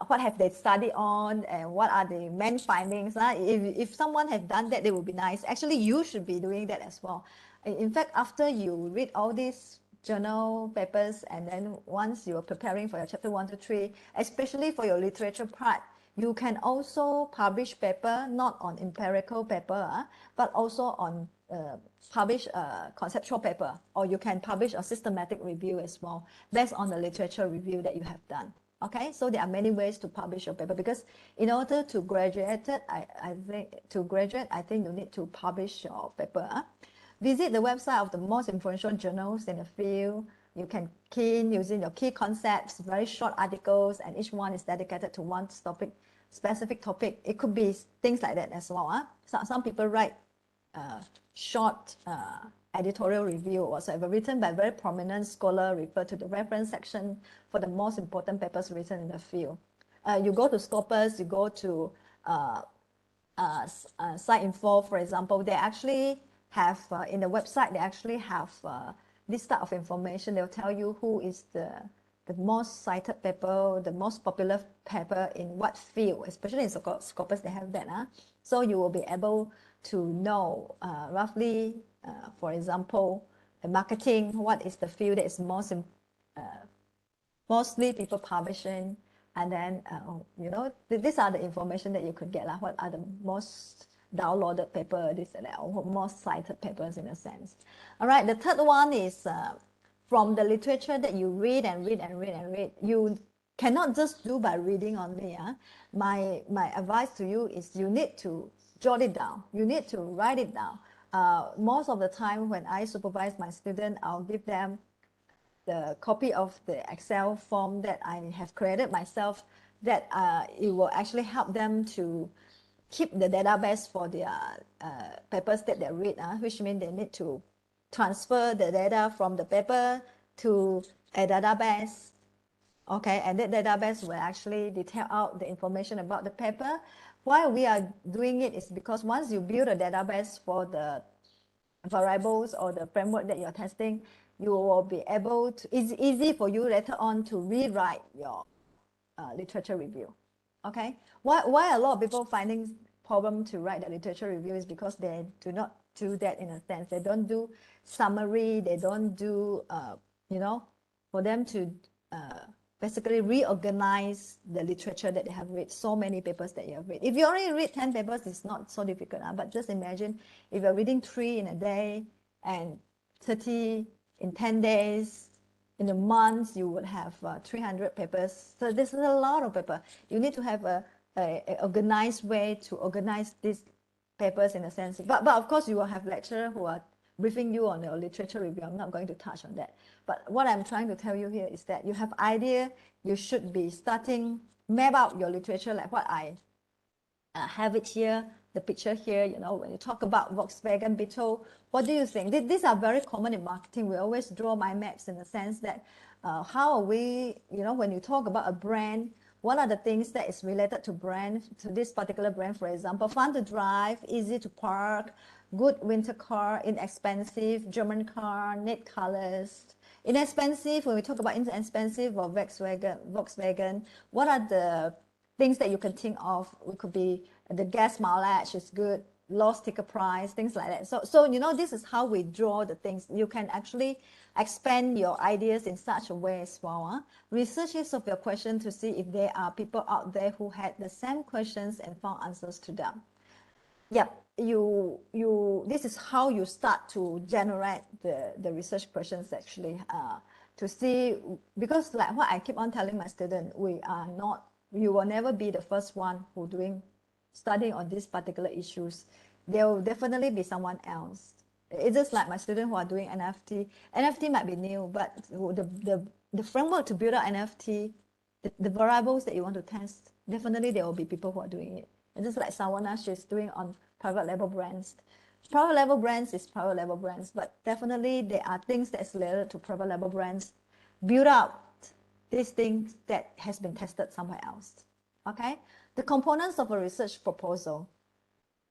what have they studied on, and what are the main findings. If someone have done that, it would be nice. Actually, you should be doing that as well. In fact, after you read all these journal papers, and then once you are preparing for your chapter 1 to 3, especially for your literature part, you can also publish paper, not on empirical paper, but also on publish a conceptual paper, or you can publish a systematic review as well, based on the literature review that you have done. Okay, so there are many ways to publish your paper, because in order to graduate, I think you need to publish your paper. Visit the website of the most influential journals in the field. You can key in using your key concepts, very short articles, and each one is dedicated to one topic, specific topic. It could be things like that as well. Some people write short editorial review or whatsoever, written by very prominent scholar, refer to the reference section for the most important papers written in the field. You go to Scopus, you go to site info, for example, they actually have in the website, they actually have this type of information. They'll tell you who is the most cited paper, the most popular paper in what field, especially in Scopus, they have that. So you will be able to know roughly, for example, the marketing, what is the field that is mostly people publishing, and then these are the information that you could get, like what are the most downloaded paper, this and that, or most cited papers in a sense. All right, the third one is from the literature that you read and read and read and read. You cannot just do by reading only. My advice to you is you need to jot it down. You need to write it down. Most of the time when I supervise my student, I'll give them the copy of the Excel form that I have created myself, that it will actually help them to keep the database for their papers that they read, which means they need to transfer the data from the paper to a database. Okay, and that database will actually detail out the information about the paper. Why we are doing it is because once you build a database for the variables or the framework that you're testing, you will be able to, it's easy for you later on to rewrite your literature review. Okay, why a lot of people finding problem to write the literature review is because they do not do that in a sense. They don't do summary, they don't do, for them to basically reorganize the literature that they have read, so many papers that you have read. If you only read 10 papers, it's not so difficult, but just imagine if you're reading 3 in a day and 30 in 10 days, in a month, you would have 300 papers. So this is a lot of paper. You need to have a organized way to organize these papers in a sense. But of course, you will have lecturers who are briefing you on your literature review. I'm not going to touch on that. But what I'm trying to tell you here is that you have idea, you should be starting, map out your literature like what I have it here, the picture here, when you talk about Volkswagen Beetle, what do you think? These are very common in marketing. We always draw mind maps in the sense that how are we, when you talk about a brand, what are the things that is related to brand, to this particular brand, for example, fun to drive, easy to park, good winter car, inexpensive, German car, neat colors. Inexpensive, when we talk about inexpensive or Volkswagen, what are the things that you can think of? It could be the gas mileage is good, low sticker price, things like that. So this is how we draw the things. You can actually expand your ideas in such a way as well. Research each of your questions to see if there are people out there who had the same questions and found answers to them. Yep, this is how you start to generate the research questions actually, to see, because like what I keep on telling my students, you will never be the first one who studying on these particular issues. There will definitely be someone else. It's just like my students who are doing NFT. NFT might be new, but the framework to build out NFT, the variables that you want to test, definitely there will be people who are doing it. And just like Sawana, she's doing on private label brands. Private label brands is private label brands, but definitely there are things that's related to private label brands. Build out these things that has been tested somewhere else. Okay, the components of a research proposal.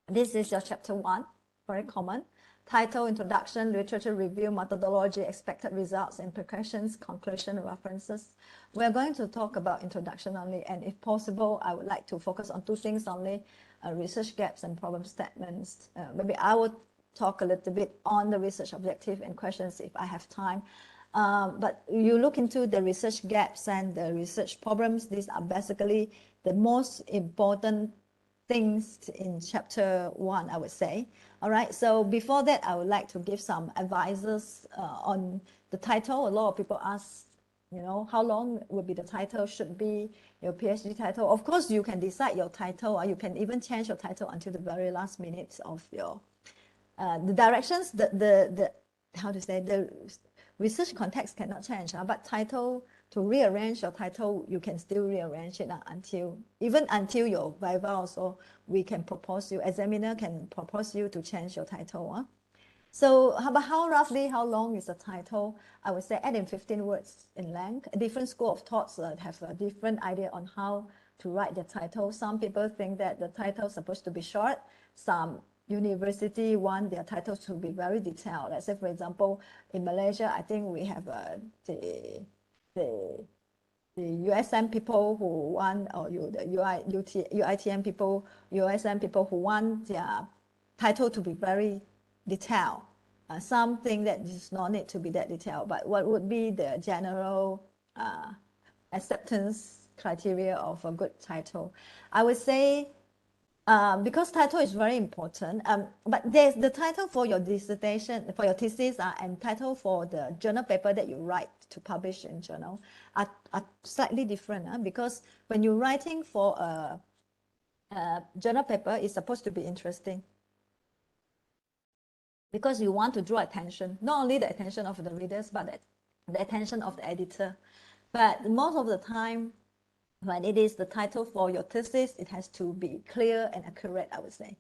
This is your chapter 1, very common. Title, introduction, literature review, methodology, expected results, implications, conclusion, references. We're going to talk about introduction only, and if possible, I would like to focus on 2 things only, research gaps and problem statements. Maybe I would talk a little bit on the research objective and questions if I have time. But you look into the research gaps and the research problems. These are basically the most important things in chapter 1, I would say. All right, so before that, I would like to give some advices on the title. A lot of people ask, how long would be the title, should be your PhD title. Of course, you can decide your title, or you can even change your title until the very last minutes of your, the directions, the research context cannot change, but title, to rearrange your title, you can still rearrange it until your viva also, we can propose you, examiner can propose you to change your title. So roughly how long is the title? I would say add in 15 words in length. Different school of thoughts have a different idea on how to write the title. Some people think that the title is supposed to be short. Some university want their titles to be very detailed. Let's say, for example, in Malaysia, I think we have the USM people who want, or the UITM people, USM people who want their title to be very detailed. Some think that does not need to be that detailed, but what would be the general acceptance criteria of a good title? I would say, because title is very important, but there's the title for your dissertation, for your thesis, and title for the journal paper that you write to publish in journal are slightly different, because when you're writing for a journal paper, it's supposed to be interesting, because you want to draw attention, not only the attention of the readers, but the attention of the editor. But most of the time, when it is the title for your thesis, it has to be clear and accurate, I would say.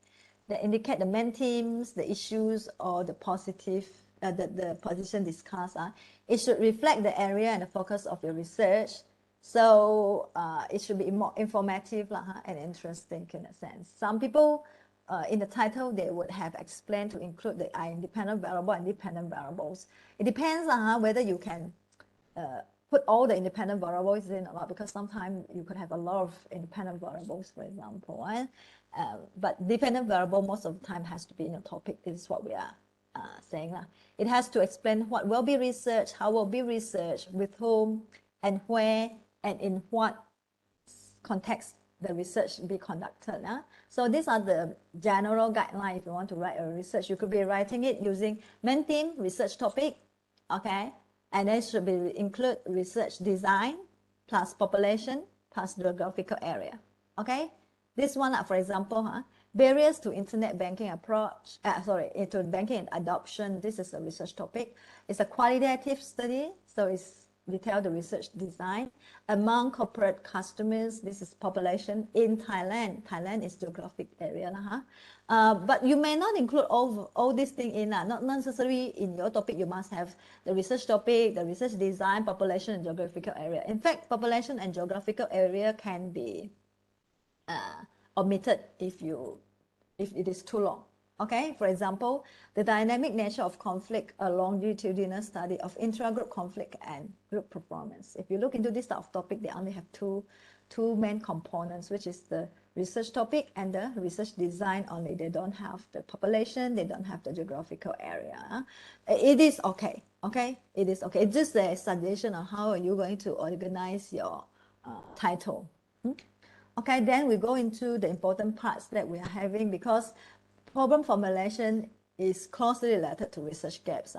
That indicate the main themes, the issues, or the positive, the position discussed. It should reflect the area and the focus of your research. So it should be more informative and interesting in a sense. Some people, in the title, they would have explained to include the independent variable and dependent variables. It depends on whether you can put all the independent variables in or not, because sometimes you could have a lot of independent variables, for example. But dependent variable most of the time has to be in a topic. This is what we are saying. It has to explain what will be researched, how will be researched, with whom, and where, and in what context the research be conducted. So these are the general guidelines. If you want to write a research, you could be writing it using main theme, research topic, okay? And then should be include research design, plus population, plus geographical area, okay? This one, for example, barriers to internet banking approach, into banking adoption. This is a research topic. It's a qualitative study, so it's detail the research design among corporate customers. This is population in Thailand. Thailand is geographic area, but you may not include all these things in. Not necessarily in your topic. You must have the research topic, the research design, population, and geographical area. In fact, population and geographical area can be omitted if it is too long. Okay, for example, the dynamic nature of conflict, a longitudinal study of intra-group conflict and group performance. If you look into this type of topic, they only have two main components, which is the research topic and the research design only. They don't have the population, they don't have the geographical area. It is okay, it is okay. It's just a suggestion on how are you going to organize your title. Okay, then we go into the important parts that we are having, because problem formulation is closely related to research gaps.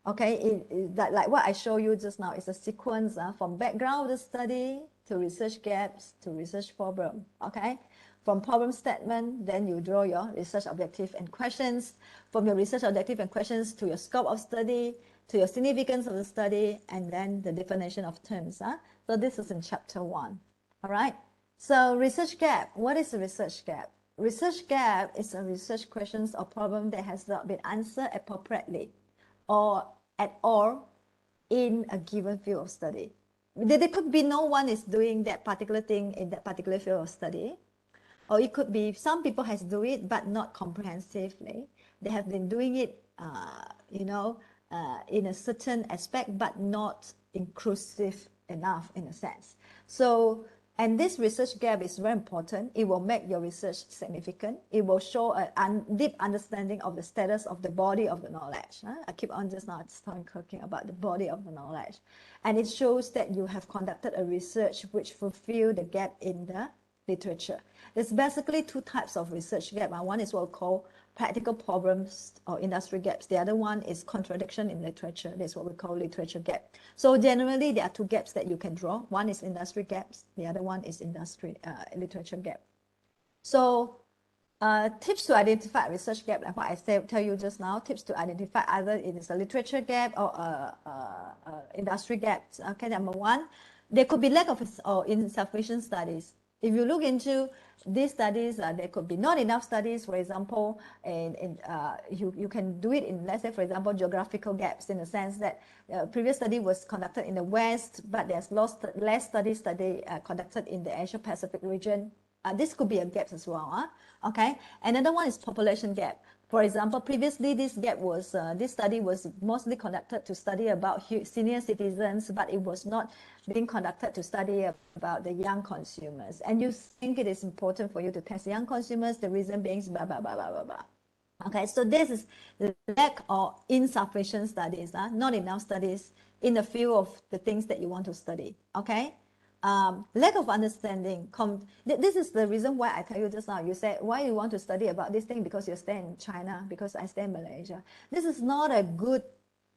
Okay, that like what I showed you just now is a sequence from background of the study to research gaps to research problem. Okay, from problem statement, then you draw your research objective and questions. From your research objective and questions to your scope of study, to your significance of the study, and then the definition of terms. So this is in chapter 1. All right. So research gap. What is a research gap? Research gap is a research questions or problem that has not been answered appropriately or at all in a given field of study. There could be no one is doing that particular thing in that particular field of study. Or it could be some people has do it, but not comprehensively. They have been doing it, in a certain aspect, but not inclusive enough in a sense. So, and this research gap is very important. It will make your research significant. It will show a deep understanding of the status of the body of the knowledge. I keep on just now talking about the body of the knowledge. And it shows that you have conducted a research which fulfill the gap in the literature. There's basically two types of research gap. One is what we call practical problems or industry gaps. The other one is contradiction in literature. That's what we call literature gap. So generally, there are two gaps that you can draw. One is industry gaps. The other one is literature gap. So tips to identify research gap, like what I tell you just now, tips to identify either it is a literature gap or industry gaps. Okay, number one, there could be lack of or insufficient studies. If you look into these studies, there could be not enough studies, for example, and you can do it in, let's say, for example, geographical gaps, in the sense that previous study was conducted in the West, but there's less studies conducted in the Asia Pacific region. This could be a gap as well. Okay. Another one is population gap. For example, previously this study was mostly conducted to study about senior citizens, but it was not being conducted to study about the young consumers. And you think it is important for you to test young consumers, the reason being blah, blah, blah, blah, blah, blah. Okay, so this is lack or insufficient studies, not enough studies in the field of the things that you want to study. Okay. Lack of understanding. This is the reason why I tell you just now. You said, why you want to study about this thing? Because you stay in China, because I stay in Malaysia. This is not a good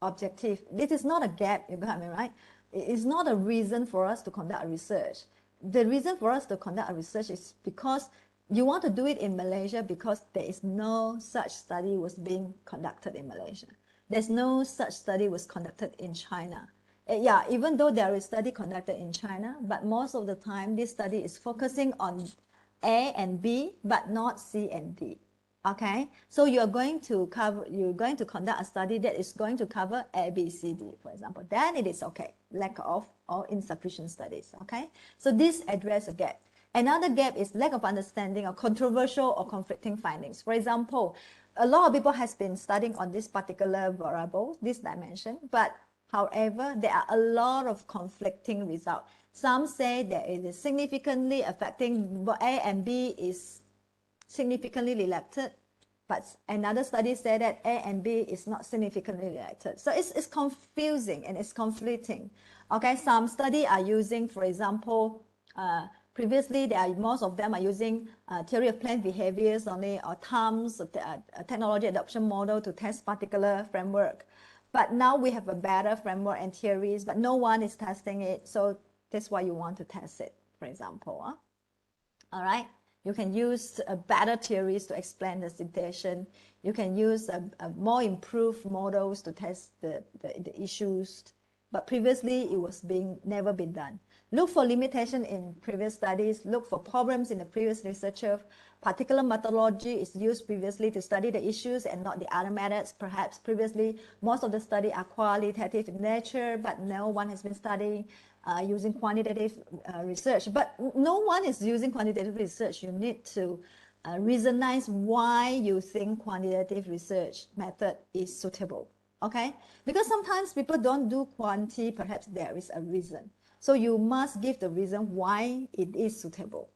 objective. This is not a gap, you got me right? It's not a reason for us to conduct a research. The reason for us to conduct a research is because you want to do it in Malaysia, because there is no such study was being conducted in Malaysia. There's no such study was conducted in China. Yeah, even though there is study conducted in China, but most of the time this study is focusing on A and B, but not C and D. Okay, so you're going to conduct a study that is going to cover A, B, C, D, for example. Then it is okay. Lack of or insufficient studies. Okay, so this address a gap. Another gap is lack of understanding or controversial or conflicting findings. For example, a lot of people has been studying on this particular variable, this dimension, but however, there are a lot of conflicting results. Some say that it is significantly affecting A and B is significantly related, but another study said that A and B is not significantly related. So it's confusing and it's conflicting. Okay, some study are using, for example, previously most of them are using theory of planned behaviors only, or TUMS, technology adoption model, to test particular framework. But now we have a better framework and theories, but no one is testing it. So that's why you want to test it, for example. All right. You can use better theories to explain the situation. You can use more improved models to test the issues. But previously, it was never been done. Look for limitation in previous studies. Look for problems in the previous researcher. Particular methodology is used previously to study the issues and not the other methods. Perhaps previously, most of the study are qualitative in nature, but no one has been studying using quantitative research. But no one is using quantitative research. You need to reasonize why you think quantitative research method is suitable. Okay? Because sometimes people don't do quanti, perhaps there is a reason. So you must give the reason why it is suitable.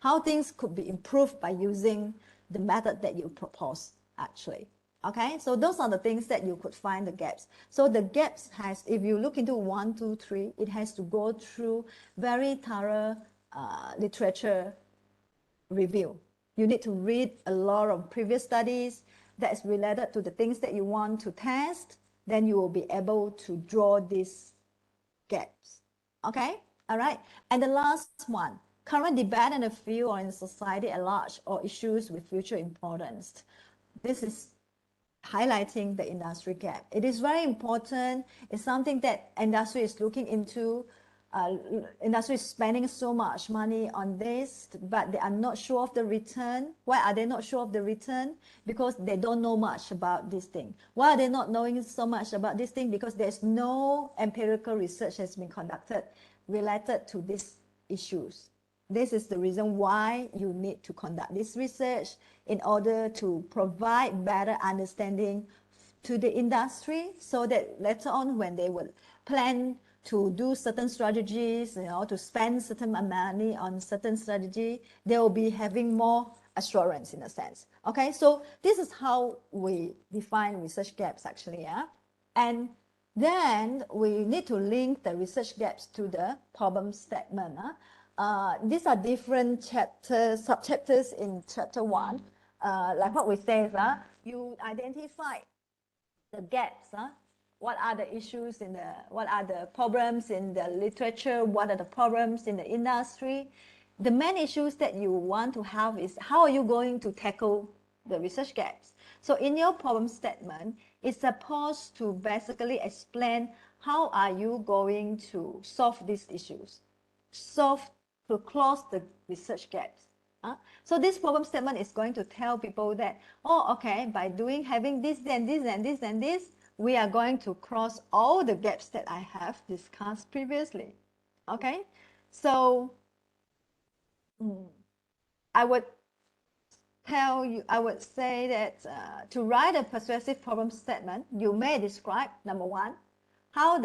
How things could be improved by using the method that you propose, actually. Okay, so those are the things that you could find the gaps. So the gaps has, if you look into 1, 2, 3, it has to go through very thorough literature review. You need to read a lot of previous studies that is related to the things that you want to test. Then you will be able to draw these gaps. Okay, all right. And the last one, current debate in the field or in society at large, or issues with future importance. This is highlighting the industry gap. It is very important. It's something that industry is looking into. Industry is spending so much money on this, but they are not sure of the return. Why are they not sure of the return? Because they don't know much about this thing. Why are they not knowing so much about this thing? Because there's no empirical research has been conducted related to these issues. This is the reason why you need to conduct this research, in order to provide better understanding to the industry, so that later on when they will plan to do certain strategies, to spend certain money on certain strategy, they will be having more assurance, in a sense. Okay, so this is how we define research gaps, actually. And then we need to link the research gaps to the problem statement. These are different chapters, subchapters in chapter 1. Like what we say, you identify the gaps. What are the issues what are the problems in the literature? What are the problems in the industry? The main issues that you want to have is, how are you going to tackle the research gaps? So in your problem statement, it's supposed to basically explain how are you going to solve these issues. Solve to close the research gaps. So this problem statement is going to tell people that, oh, okay, by having this and this and this and this, we are going to cross all the gaps that I have discussed previously. Okay, so I would say that to write a persuasive problem statement, you may describe, number one, how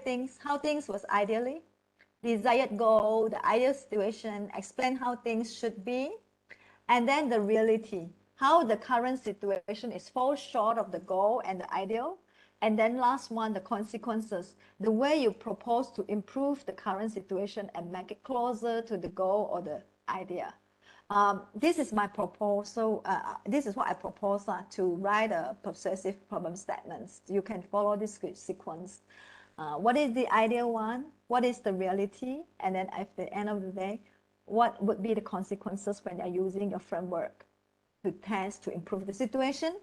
things was ideally, desired goal, the ideal situation, explain how things should be, and then the reality, how the current situation is fall short of the goal and the ideal, and then last one, the consequences, the way you propose to improve the current situation and make it closer to the goal or the idea. This is my proposal. This is what I propose to write a persuasive problem statements. You can follow this sequence. What is the ideal one? What is the reality? And then at the end of the day, what would be the consequences when you're using your framework to test, to improve the situation,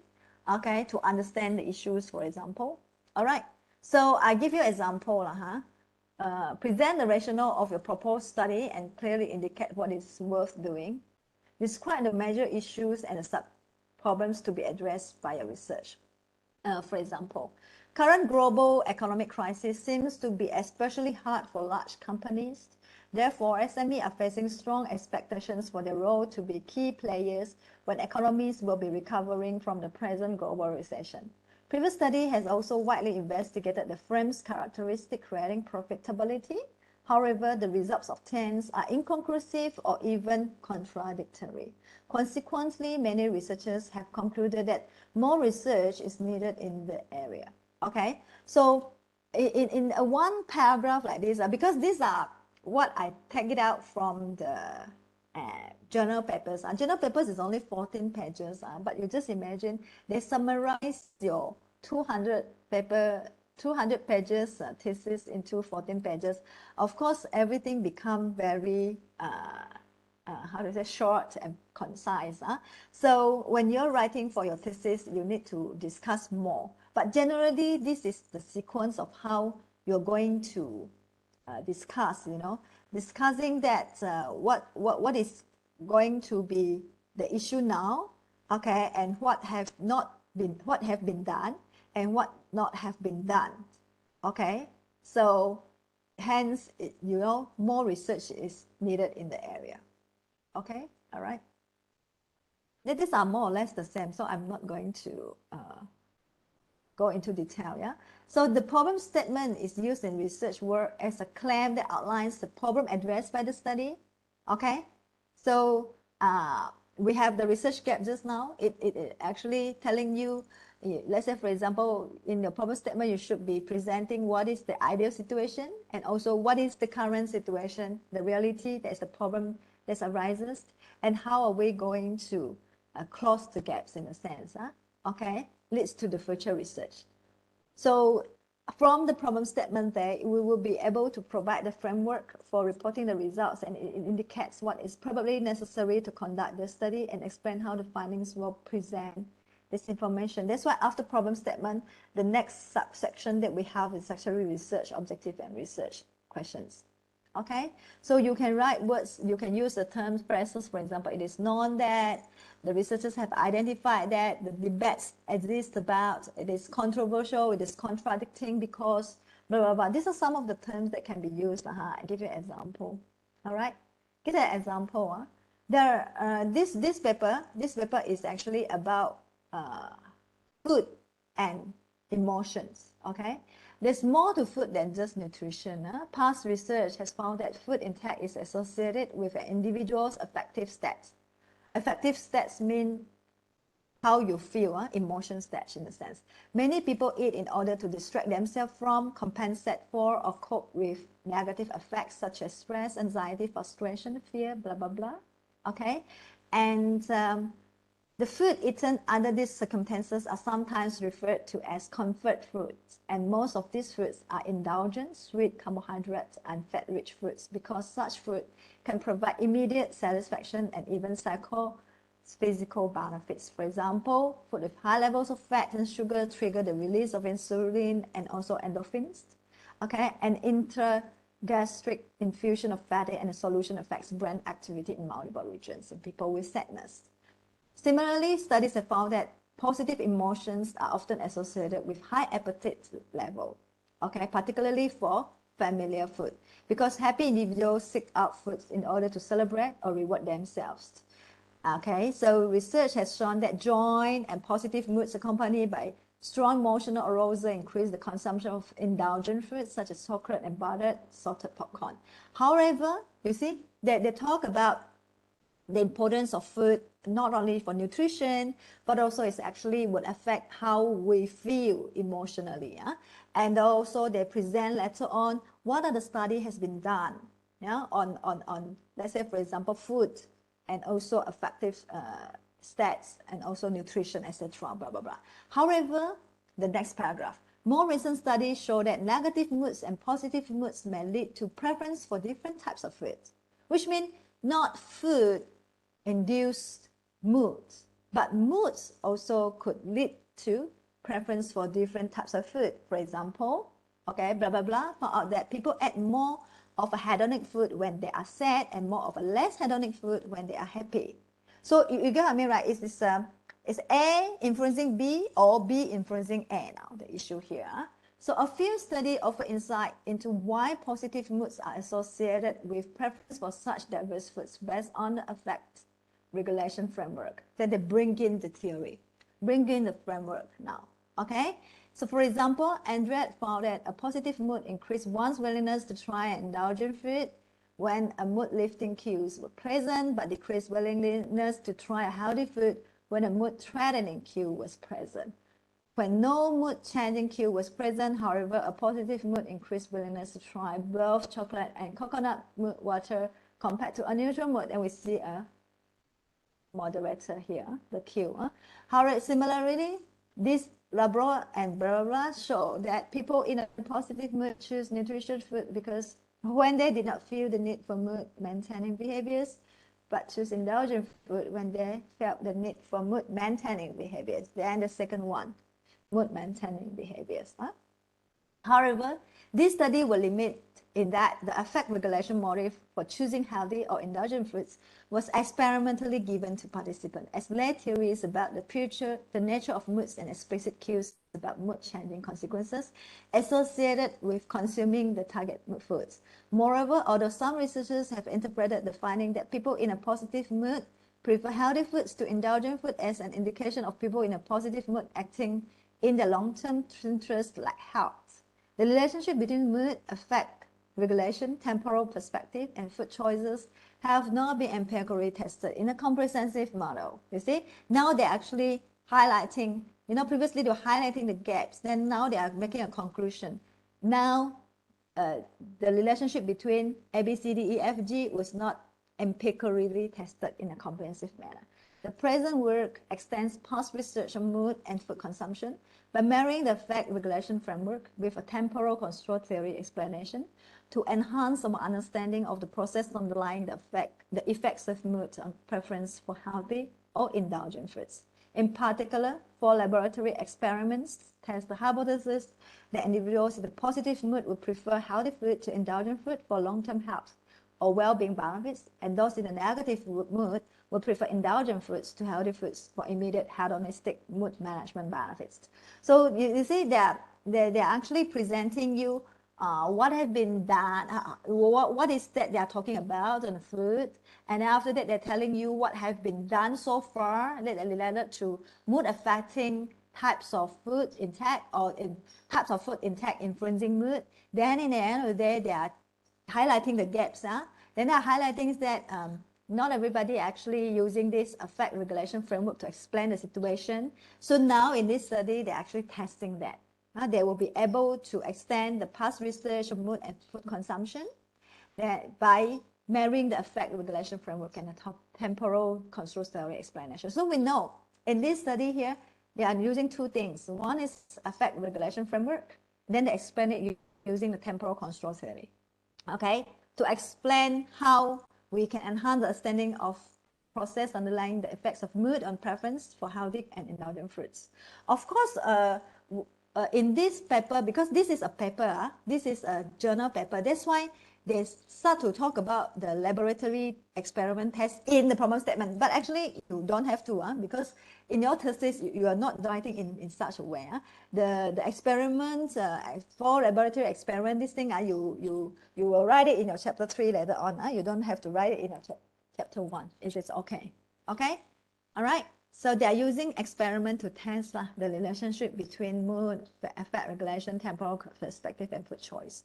okay, to understand the issues, for example. All right, so I give you an example. Present the rationale of your proposed study and clearly indicate what is worth doing. Describe the major issues and the sub-problems to be addressed by your research. For example, current global economic crisis seems to be especially hard for large companies. Therefore, SMEs are facing strong expectations for their role to be key players when economies will be recovering from the present global recession. Previous study has also widely investigated the firm's characteristic creating profitability. However, the results obtained are inconclusive or even contradictory. Consequently, many researchers have concluded that more research is needed in the area. Okay, so in a one paragraph like this, because these are what I take it out from the journal papers. Journal papers is only 14 pages, but you just imagine they summarize your 200 pages thesis into 14 pages. Of course, everything become very short and concise. So when you're writing for your thesis, you need to discuss more. But generally, this is the sequence of how you're going to discuss. Discussing that what is going to be the issue now, okay, and what have been done and what not have been done, okay. So hence, more research is needed in the area. Okay, all right. These are more or less the same, so I'm not going to go into detail. Yeah. So the problem statement is used in research work as a claim that outlines the problem addressed by the study. Okay. So we have the research gap just now. It actually telling you, let's say, for example, in your problem statement, you should be presenting what is the ideal situation and also what is the current situation, the reality, there's a problem that arises, and how are we going to close the gaps in a sense, okay, leads to the future research. So from the problem statement there, we will be able to provide the framework for reporting the results, and it indicates what is probably necessary to conduct the study and explain how the findings will present this information. That's why after problem statement, the next subsection that we have is actually research objective and research questions. Okay, so you can write words, you can use the terms, phrases. For example, it is known that the researchers have identified that the debates exist about, it is controversial, it is contradicting because blah, blah, blah. These are some of the terms that can be used. I give you an example. All right, give an example. This paper is actually about food and emotions. Okay, there's more to food than just nutrition. Past research has found that food intake is associated with an individual's affective stats. Affective stats mean how you feel, emotion stats in a sense. Many people eat in order to distract themselves from, compensate for, or cope with negative effects such as stress, anxiety, frustration, fear, blah, blah, blah. Okay, and the food eaten under these circumstances are sometimes referred to as comfort foods, and most of these foods are indulgent, sweet, carbohydrates, and fat-rich foods because such food can provide immediate satisfaction and even physical benefits. For example, food with high levels of fat and sugar trigger the release of insulin and also endorphins. Okay, and gastric infusion of fatty and the solution affects brain activity in multiple regions in people with sadness. Similarly, studies have found that positive emotions are often associated with high appetite level, okay, particularly for familiar food, because happy individuals seek out foods in order to celebrate or reward themselves. Okay, so research has shown that joy and positive moods accompanied by strong emotional arousal increase the consumption of indulgent foods such as chocolate and buttered salted popcorn. However, you see that they talk about the importance of food not only for nutrition, but also it's actually would affect how we feel emotionally. Yeah? And also they present later on what are the study has been done, yeah, on let's say for example food and also effective stats and also nutrition, etc. Blah blah blah. However, the next paragraph. More recent studies show that negative moods and positive moods may lead to preference for different types of food, which means not food induced moods, but moods also could lead to preference for different types of food. For example, okay, blah blah blah, found out that people eat more of a hedonic food when they are sad and more of a less hedonic food when they are happy. So you get what I mean, right? Is A influencing B or B influencing A now, the issue here. So a few studies offer insight into why positive moods are associated with preference for such diverse foods based on the affect regulation framework. Then they bring in the theory, bring in the framework now, okay? So for example, Andrea found that a positive mood increased one's willingness to try an indulgent food when a mood-lifting cues were present, but decreased willingness to try a healthy food when a mood-threatening cue was present. When no mood-changing cue was present, however, a positive mood increased willingness to try both chocolate and coconut mood water compared to a neutral mood, and we see a moderator here, the cue. However, similarly, this Labro and Barbara show that people in a positive mood choose nutritious food because when they did not feel the need for mood maintaining behaviors, but choose indulgent food when they felt the need for mood maintaining behaviors. Then the second one, mood maintaining behaviors. However, this study will limit in that the affect regulation motive for choosing healthy or indulgent foods was experimentally given to participants as led theories about the nature of moods and explicit cues about mood changing consequences associated with consuming the target mood foods. Moreover, although some researchers have interpreted the finding that people in a positive mood prefer healthy foods to indulgent food as an indication of people in a positive mood acting in the long-term interest like health. The relationship between mood, affect, regulation, temporal perspective, and food choices have not been empirically tested in a comprehensive model. You see, now they're actually highlighting, previously they were highlighting the gaps, then now they are making a conclusion. Now, the relationship between A, B, C, D, E, F, G was not empirically tested in a comprehensive manner. The present work extends past research on mood and food consumption by marrying the affect regulation framework with a temporal control theory explanation to enhance our understanding of the process underlying the effects of mood on preference for healthy or indulgent foods. In particular, 4 laboratory experiments test the hypothesis that individuals in a positive mood would prefer healthy food to indulgent food for long-term health or well-being benefits, and those in a negative mood would prefer indulgent foods to healthy foods for immediate hedonistic mood management benefits. So you see that they're actually presenting you what has been done, what is that they are talking about on food, and after that they're telling you what has been done so far that are related to mood affecting types of food intake or types of food intake influencing mood. Then in the end of the day, they are highlighting the gaps. Then they're highlighting that not everybody actually using this affect regulation framework to explain the situation. So now in this study, they're actually testing that. They will be able to extend the past research of mood and food consumption by marrying the affect regulation framework and the temporal control theory explanation. So we know in this study here, they are using 2 things. One is affect regulation framework, then they explain it using the temporal control theory. Okay, to explain how we can enhance the understanding of process underlying the effects of mood on preference for healthy and indulgent foods. Of course, in this paper, because this is a paper, this is a journal paper, that's why they start to talk about the laboratory experiment test in the problem statement. But actually, you don't have to, because in your thesis, you are not writing in such a way. The experiments for laboratory experiment, this thing, you will write it in your chapter 3 later on. You don't have to write it in your chapter 1. If it's okay. Okay? All right? So they are using experiment to test the relationship between mood, affect regulation, temporal perspective, and food choice.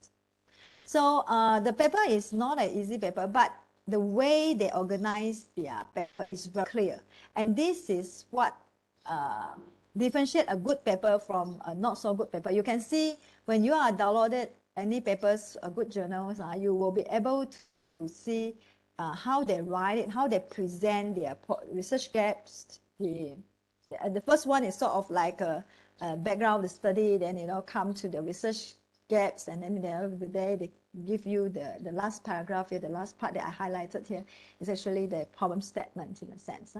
So the paper is not an easy paper, but the way they organize their paper is very clear. And this is what differentiate a good paper from a not so good paper. You can see when you are downloaded any papers, good journals, you will be able to see how they write it, how they present their research gaps. The first one is sort of like a background of the study, then come to the research gaps, and then at the end of the day they give you the last paragraph here, the last part that I highlighted here is actually the problem statement in a sense.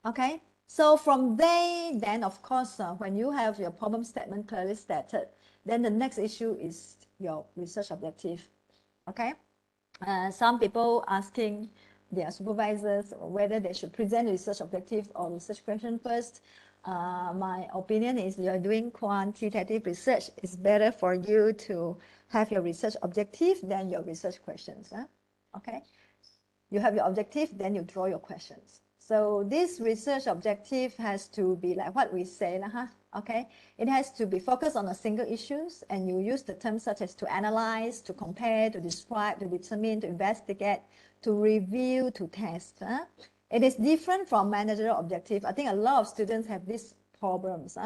Okay, so from there, then of course, when you have your problem statement clearly stated, then the next issue is your research objective. Okay, some people asking their supervisors whether they should present research objective or research question first. My opinion is you're doing quantitative research. It's better for you to have your research objective than your research questions. Okay, you have your objective, then you draw your questions. So this research objective has to be like what we say, okay? It has to be focused on a single issues, and you use the terms such as to analyze, to compare, to describe, to determine, to investigate, to review, to test. It is different from managerial objective. I think a lot of students have these problems,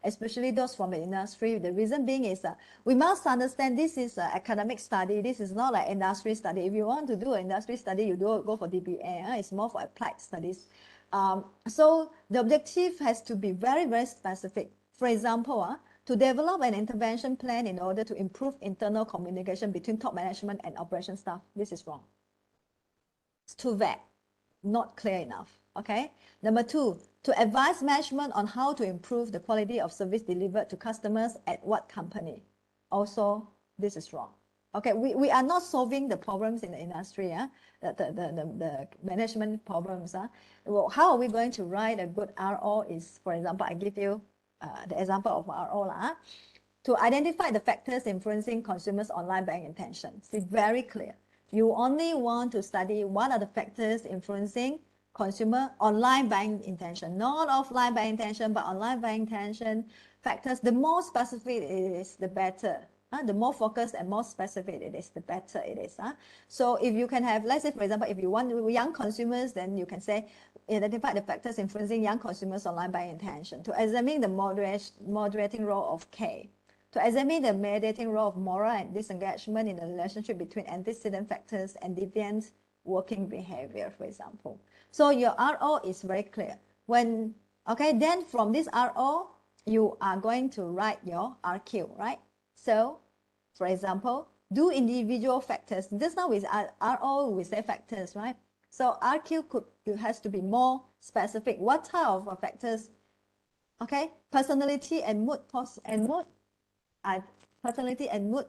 especially those from the industry. The reason being is we must understand this is an academic study. This is not like industry study. If you want to do an industry study, you do go for DBA. It's more for applied studies. So the objective has to be very, very specific. For example, to develop an intervention plan in order to improve internal communication between top management and operation staff. This is wrong. It's too vague, not clear enough. Okay. Number 2, to advise management on how to improve the quality of service delivered to customers at what company. Also, this is wrong. Okay, we are not solving the problems in the industry, the management problems. Well, how are we going to write a good RO is, for example, I give you the example of RO. To identify the factors influencing consumers' online buying intention. See, very clear. You only want to study what are the factors influencing consumer online buying intention, not offline buying intention, but online buying intention factors. The more specific it is, the better. The more focused and more specific it is, the better it is. So if you can have, let's say, for example, if you want young consumers, then you can say, identify the factors influencing young consumers' online buying intention. To examine the moderating role of K. To examine the mediating role of moral and disengagement in the relationship between antecedent factors and deviant working behavior, for example. So your RO is very clear. Then from this RO, you are going to write your RQ, right? So, for example, do individual factors. Just now with RO, we say factors, right? So RQ has to be more specific. What type of factors? Okay, personality and mood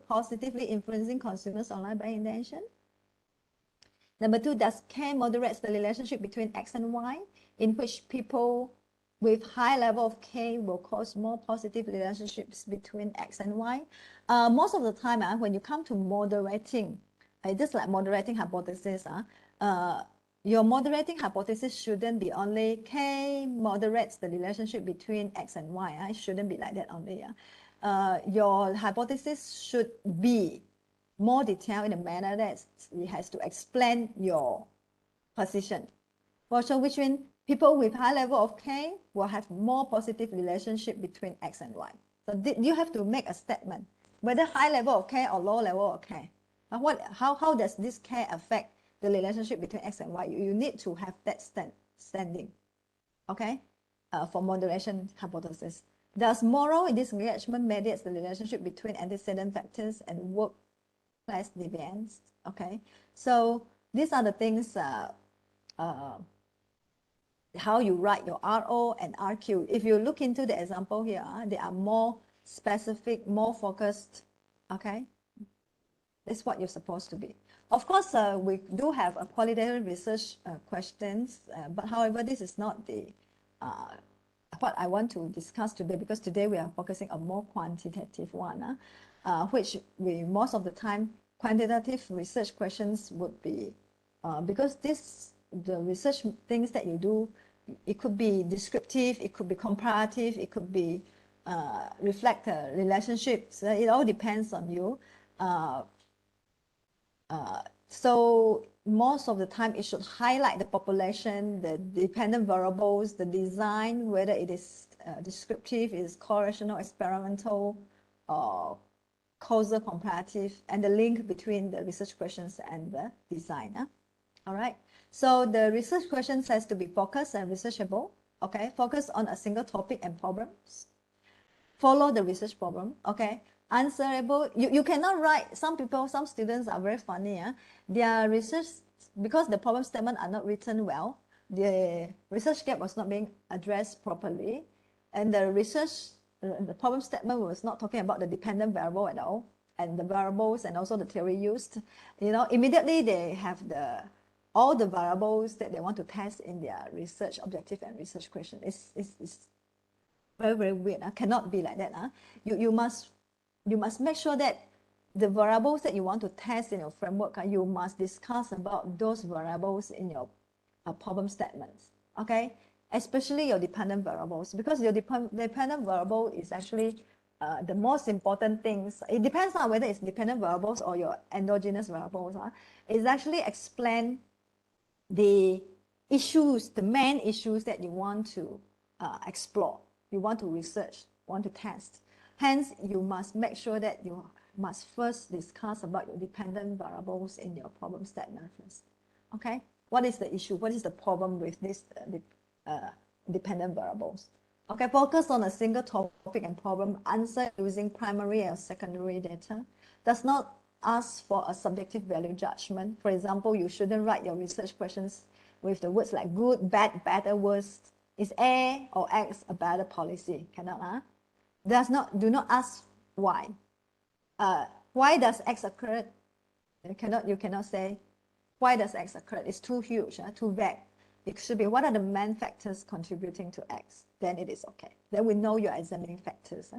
positively influencing consumers' online buying intention. Number 2, does K moderates the relationship between X and Y, in which people with high level of K will cause more positive relationships between X and Y. Most of the time, when you come to moderating, just like moderating hypothesis, your moderating hypothesis shouldn't be only K moderates the relationship between X and Y. It shouldn't be like that only. Your hypothesis should be more detailed in a manner that it has to explain your position. So which means people with high level of K will have more positive relationship between X and Y. So you have to make a statement, whether high level of K or low level of K. How does this K affect the relationship between X and Y? You need to have that standing, okay, for moderation hypothesis. Does moral disengagement mediates the relationship between antecedent factors and workplace deviance? Okay, so these are the things how you write your RO and RQ. If you look into the example here, they are more specific, more focused, okay? That's what you're supposed to be. Of course, we do have a qualitative research questions, but however, this is not the what I want to discuss today, because today we are focusing on more quantitative one, which we most of the time quantitative research questions would be because the research things that you do, it could be descriptive, it could be comparative, it could be reflect relationships. It all depends on you. So most of the time it should highlight the population, the dependent variables, the design, whether it is descriptive, it is correlational, experimental, or causal comparative, and the link between the research questions and the design. All right. So the research questions has to be focused and researchable. Okay. Focus on a single topic and problems. Follow the research problem. Okay. Answerable. You cannot write. Some students are very funny. Their research, because the problem statement are not written well, the research gap was not being addressed properly, and the problem statement was not talking about the dependent variable at all, and the variables and also the theory used. Immediately they have all the variables that they want to test in their research objective and research question. It's very, very weird. Cannot be like that. You must make sure that the variables that you want to test in your framework, you must discuss about those variables in your problem statements. Okay, especially your dependent variables, because your dependent variable is actually the most important things. It depends on whether it's dependent variables or your endogenous variables. It's actually explain the issues, the main issues that you want to explore, you want to research, want to test. Hence, you must make sure that you must first discuss about your dependent variables in your problem statement first. Okay, what is the issue? What is the problem with these dependent variables? Okay, focus on a single topic and problem. Answer using primary and secondary data. Does not ask for a subjective value judgment. For example, you shouldn't write your research questions with the words like good, bad, better, worst. Is A or X a better policy? Cannot. Do not ask why. Why does X occur? You cannot say why does X occur. It's too huge, too vague. It should be what are the main factors contributing to X. Then it is okay. Then we know you're examining factors.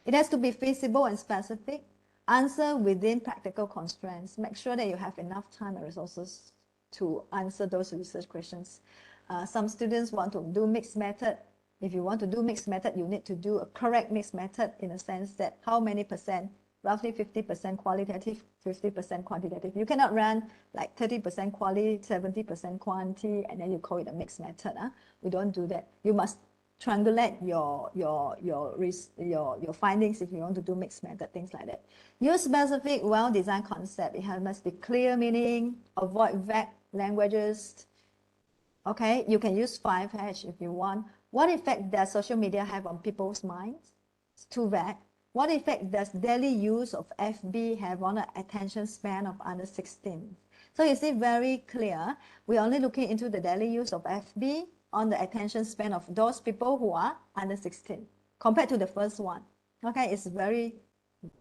It has to be feasible and specific. Answer within practical constraints. Make sure that you have enough time and resources to answer those research questions. Some students want to do mixed method. If you want to do mixed method, you need to do a correct mixed method in a sense that how many percent, roughly 50% qualitative, 50% quantitative. You cannot run like 30% quality, 70% quantity, and then you call it a mixed method. We don't do that. You must triangulate your findings if you want to do mixed method, things like that. Use specific, well-designed concept. It must be clear meaning, avoid vague languages. Okay, you can use 5H if you want. What effect does social media have on people's minds? It's too vague. What effect does daily use of FB have on the attention span of under 16? So you see very clear, we're only looking into the daily use of FB on the attention span of those people who are under 16 compared to the first one. Okay, it's very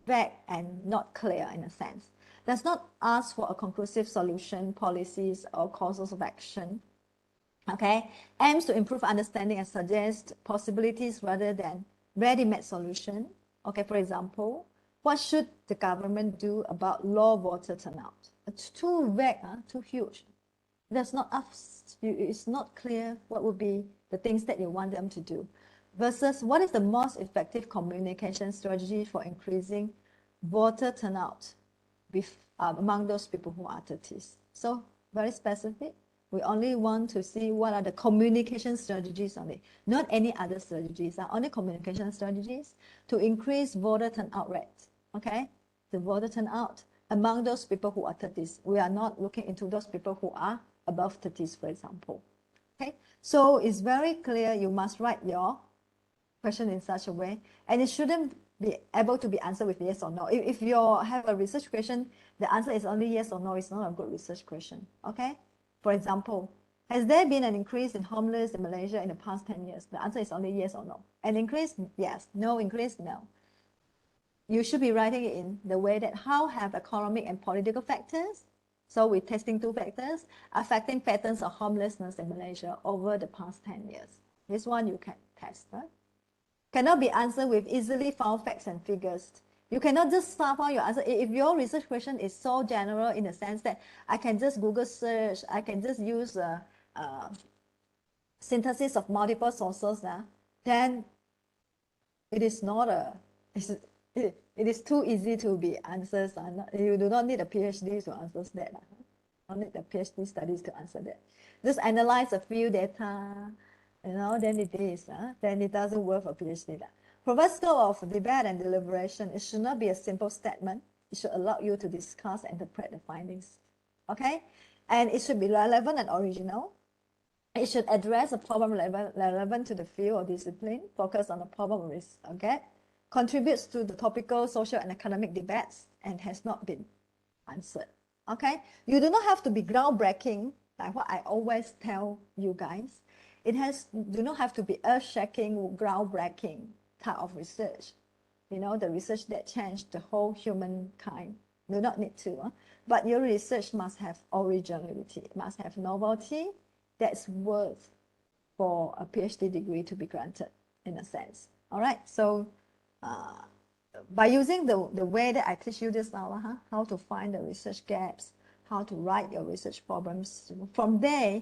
vague and not clear in a sense. Does not ask for a conclusive solution, policies, or causes of action. Okay, aims to improve understanding and suggest possibilities rather than ready-made solution. Okay, for example, what should the government do about low voter turnout? It's too vague, too huge. It's not clear what would be the things that you want them to do. Versus what is the most effective communication strategy for increasing voter turnout among those people who are 30s. So very specific. We only want to see what are the communication strategies only, not any other strategies, only communication strategies to increase voter turnout rate. Okay, the voter turnout among those people who are 30s. We are not looking into those people who are above 30s, for example. Okay, so it's very clear. You must write your question in such a way, and it shouldn't be able to be answered with yes or no. If you have a research question, the answer is only yes or no. It's not a good research question. Okay. For example, has there been an increase in homeless in Malaysia in the past 10 years? The answer is only yes or no. An increase, yes. No increase, no. you should be writing it in the way that how have economic and political factors, so we're testing 2 factors, affecting patterns of homelessness in Malaysia over the past 10 years. This one you can test, right? Cannot be answered with easily found facts and figures. You cannot just find your answer. If your research question is so general in the sense that I can just Google search, I can just use synthesis of multiple sources, then it is not a, it is too easy to be answers. You do not need a PhD to answer that. Don't need the PhD studies to answer that. Just analyze a few data, then it is. Then it doesn't work for PhD. Provide scope of debate and deliberation. It should not be a simple statement. It should allow you to discuss and interpret the findings. Okay? And it should be relevant and original. It should address a problem relevant to the field or discipline, focus on the problem risk, okay? Contributes to the topical, social, and academic debates, and has not been answered, okay? You do not have to be groundbreaking, like what I always tell you guys. Do not have to be earth-shaking, groundbreaking type of research. The research that changed the whole humankind. Do not need to, but your research must have originality, must have novelty, that's worth for a PhD degree to be granted, in a sense. All right, so by using the way that I teach you just now, how to find the research gaps, how to write your research problems, from there,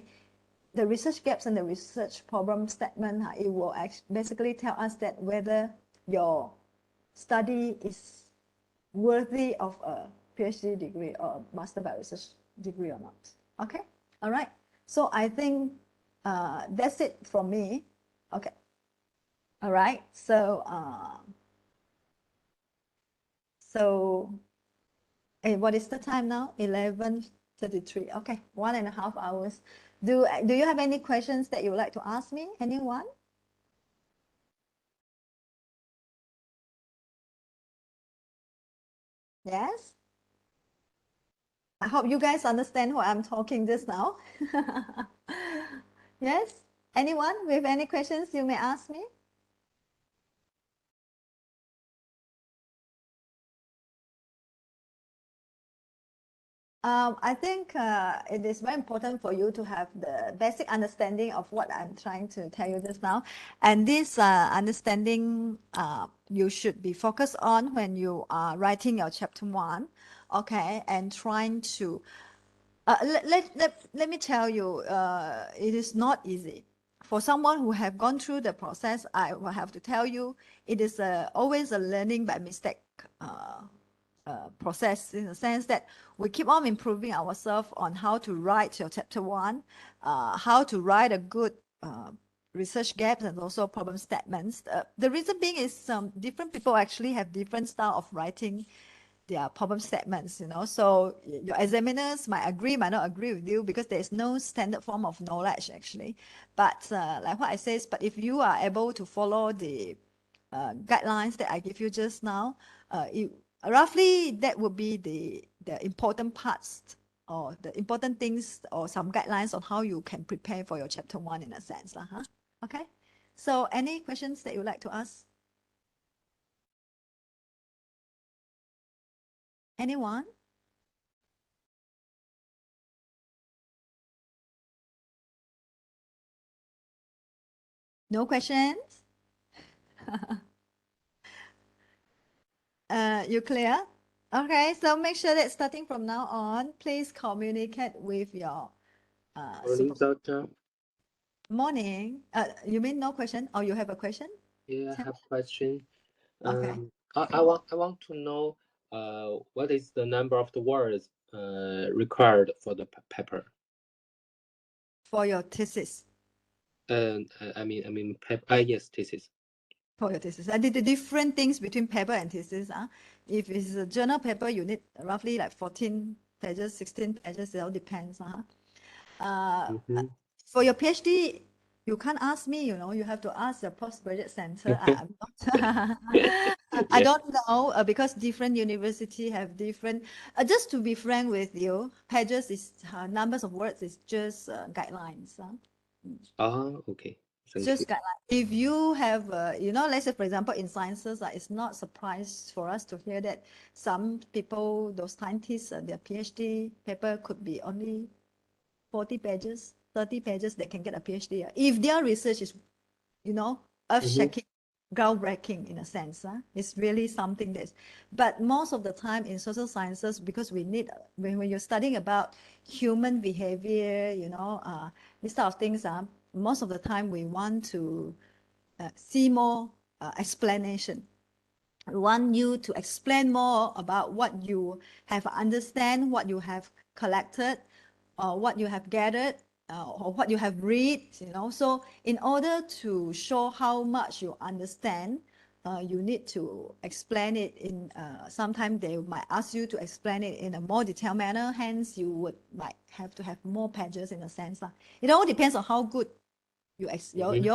the research gaps and the research problem statement, it will basically tell us that whether your study is worthy of a PhD degree or a Master by Research degree or not. Okay, all right. So I think that's it from me. Okay, all right. So what is the time now? 11:33. Okay, 1.5 hours. Do you have any questions that you would like to ask me? Anyone? Yes? I hope you guys understand what I'm talking just now. Yes? Anyone with any questions you may ask me? I think it is very important for you to have the basic understanding of what I'm trying to tell you just now. And this understanding you should be focused on when you are writing your chapter 1, okay, and trying to, let me tell you, it is not easy. For someone who have gone through the process, I will have to tell you, it is always a learning by mistake process, in the sense that we keep on improving ourselves on how to write your chapter 1, how to write a good research gaps and also problem statements. The reason being is different people actually have different style of writing their problem statements, so your examiners might agree, might not agree with you, because there is no standard form of knowledge actually. But like what I says, but if you are able to follow the guidelines that I give you just now, roughly that would be the important parts or the important things or some guidelines on how you can prepare for your chapter 1 in a sense. Okay, so any questions that you would like to ask? Anyone? No questions? You clear? Okay, so make sure that starting from now on, please communicate with your Morning, doctor. Morning. You mean no question, or you have a question? Yeah, I have a question. Okay. I want to know what is the number of the words required for the paper? For your thesis. I mean yes, thesis. For your thesis. I did the different things between paper and thesis. If it's a journal paper, you need roughly like 14 pages, 16 pages. It all depends. For your PhD, you can't ask me. You have to ask the postgraduate center. I'm not. I don't know because different university have different. Just to be frank with you, pages is numbers of words is just guidelines. Oh, okay. Thank Just you. guideline. If you have, you know, let's say, for example, in sciences, it's not surprise for us to hear that some people, those scientists, their PhD paper could be only 40 pages, 30 pages, they can get a PhD. If their research is, you know, earth-shaking, groundbreaking in a sense, it's really something that's, but most of the time in social sciences, because we need, when you're studying about human behavior, you know, this type of things, most of the time we want to see more explanation. We want you to explain more about what you have understand, what you have collected, or what you have gathered, or what you have read, you know. So in order to show how much you understand, you need to explain it in, sometimes they might ask you to explain it in a more detailed manner, hence you would might have to have more pages in a sense. It all depends on how good your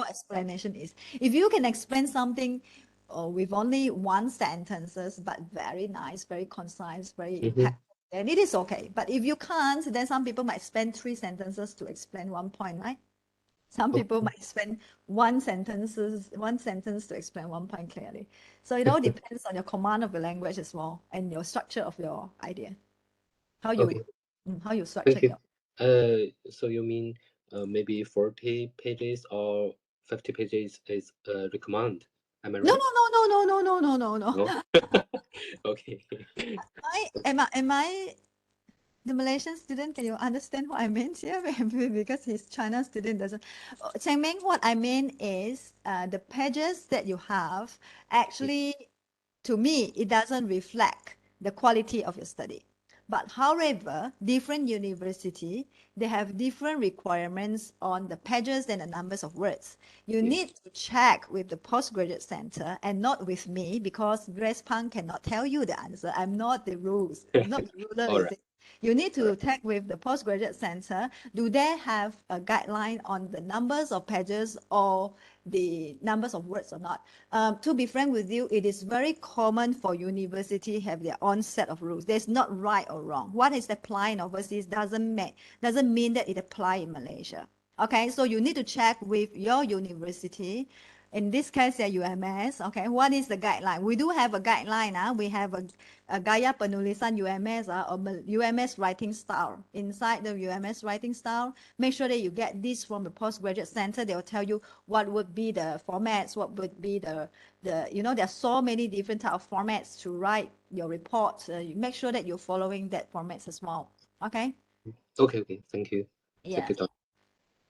explanation is. If you can explain something with only one sentences, but very nice, very concise, very impactful, then it is okay. But if you can't, then some people might spend 3 sentences to explain one point, right? Some people might spend one sentence to explain one point clearly. So it all depends on your command of the language as well and your structure of your idea. How you structure Thank you. your. So you mean maybe 40 pages or 50 pages is recommend? Am I right? No. Okay. Am I the Malaysian student? Can you understand what I meant here? Because he's China student doesn't. Cheng Meng, what I mean is the pages that you have actually, to me, it doesn't reflect the quality of your study. But however, different university, they have different requirements on the pages and the numbers of words. You need to check with the postgraduate center and not with me, because Grace Pang cannot tell you the answer. I'm not the rules. I'm not the ruler. All right. You need to check with the postgraduate center. Do they have a guideline on the numbers of pages or the numbers of words or not? To be frank with you, it is very common for university have their own set of rules. There's not right or wrong. What is applying overseas doesn't mean that it apply in Malaysia. Okay, so you need to check with your university. In this case, UMS, okay, what is the guideline? We do have a guideline. We have a Gaya Penulisan UMS or UMS writing style. Inside the UMS writing style, make sure that you get this from the postgraduate center. They will tell you what would be the formats, what would be the you know, there are so many different type of formats to write your report. You make sure that you're following that formats as well. Okay? Okay. Thank you. Yeah. Thank you, Doctor.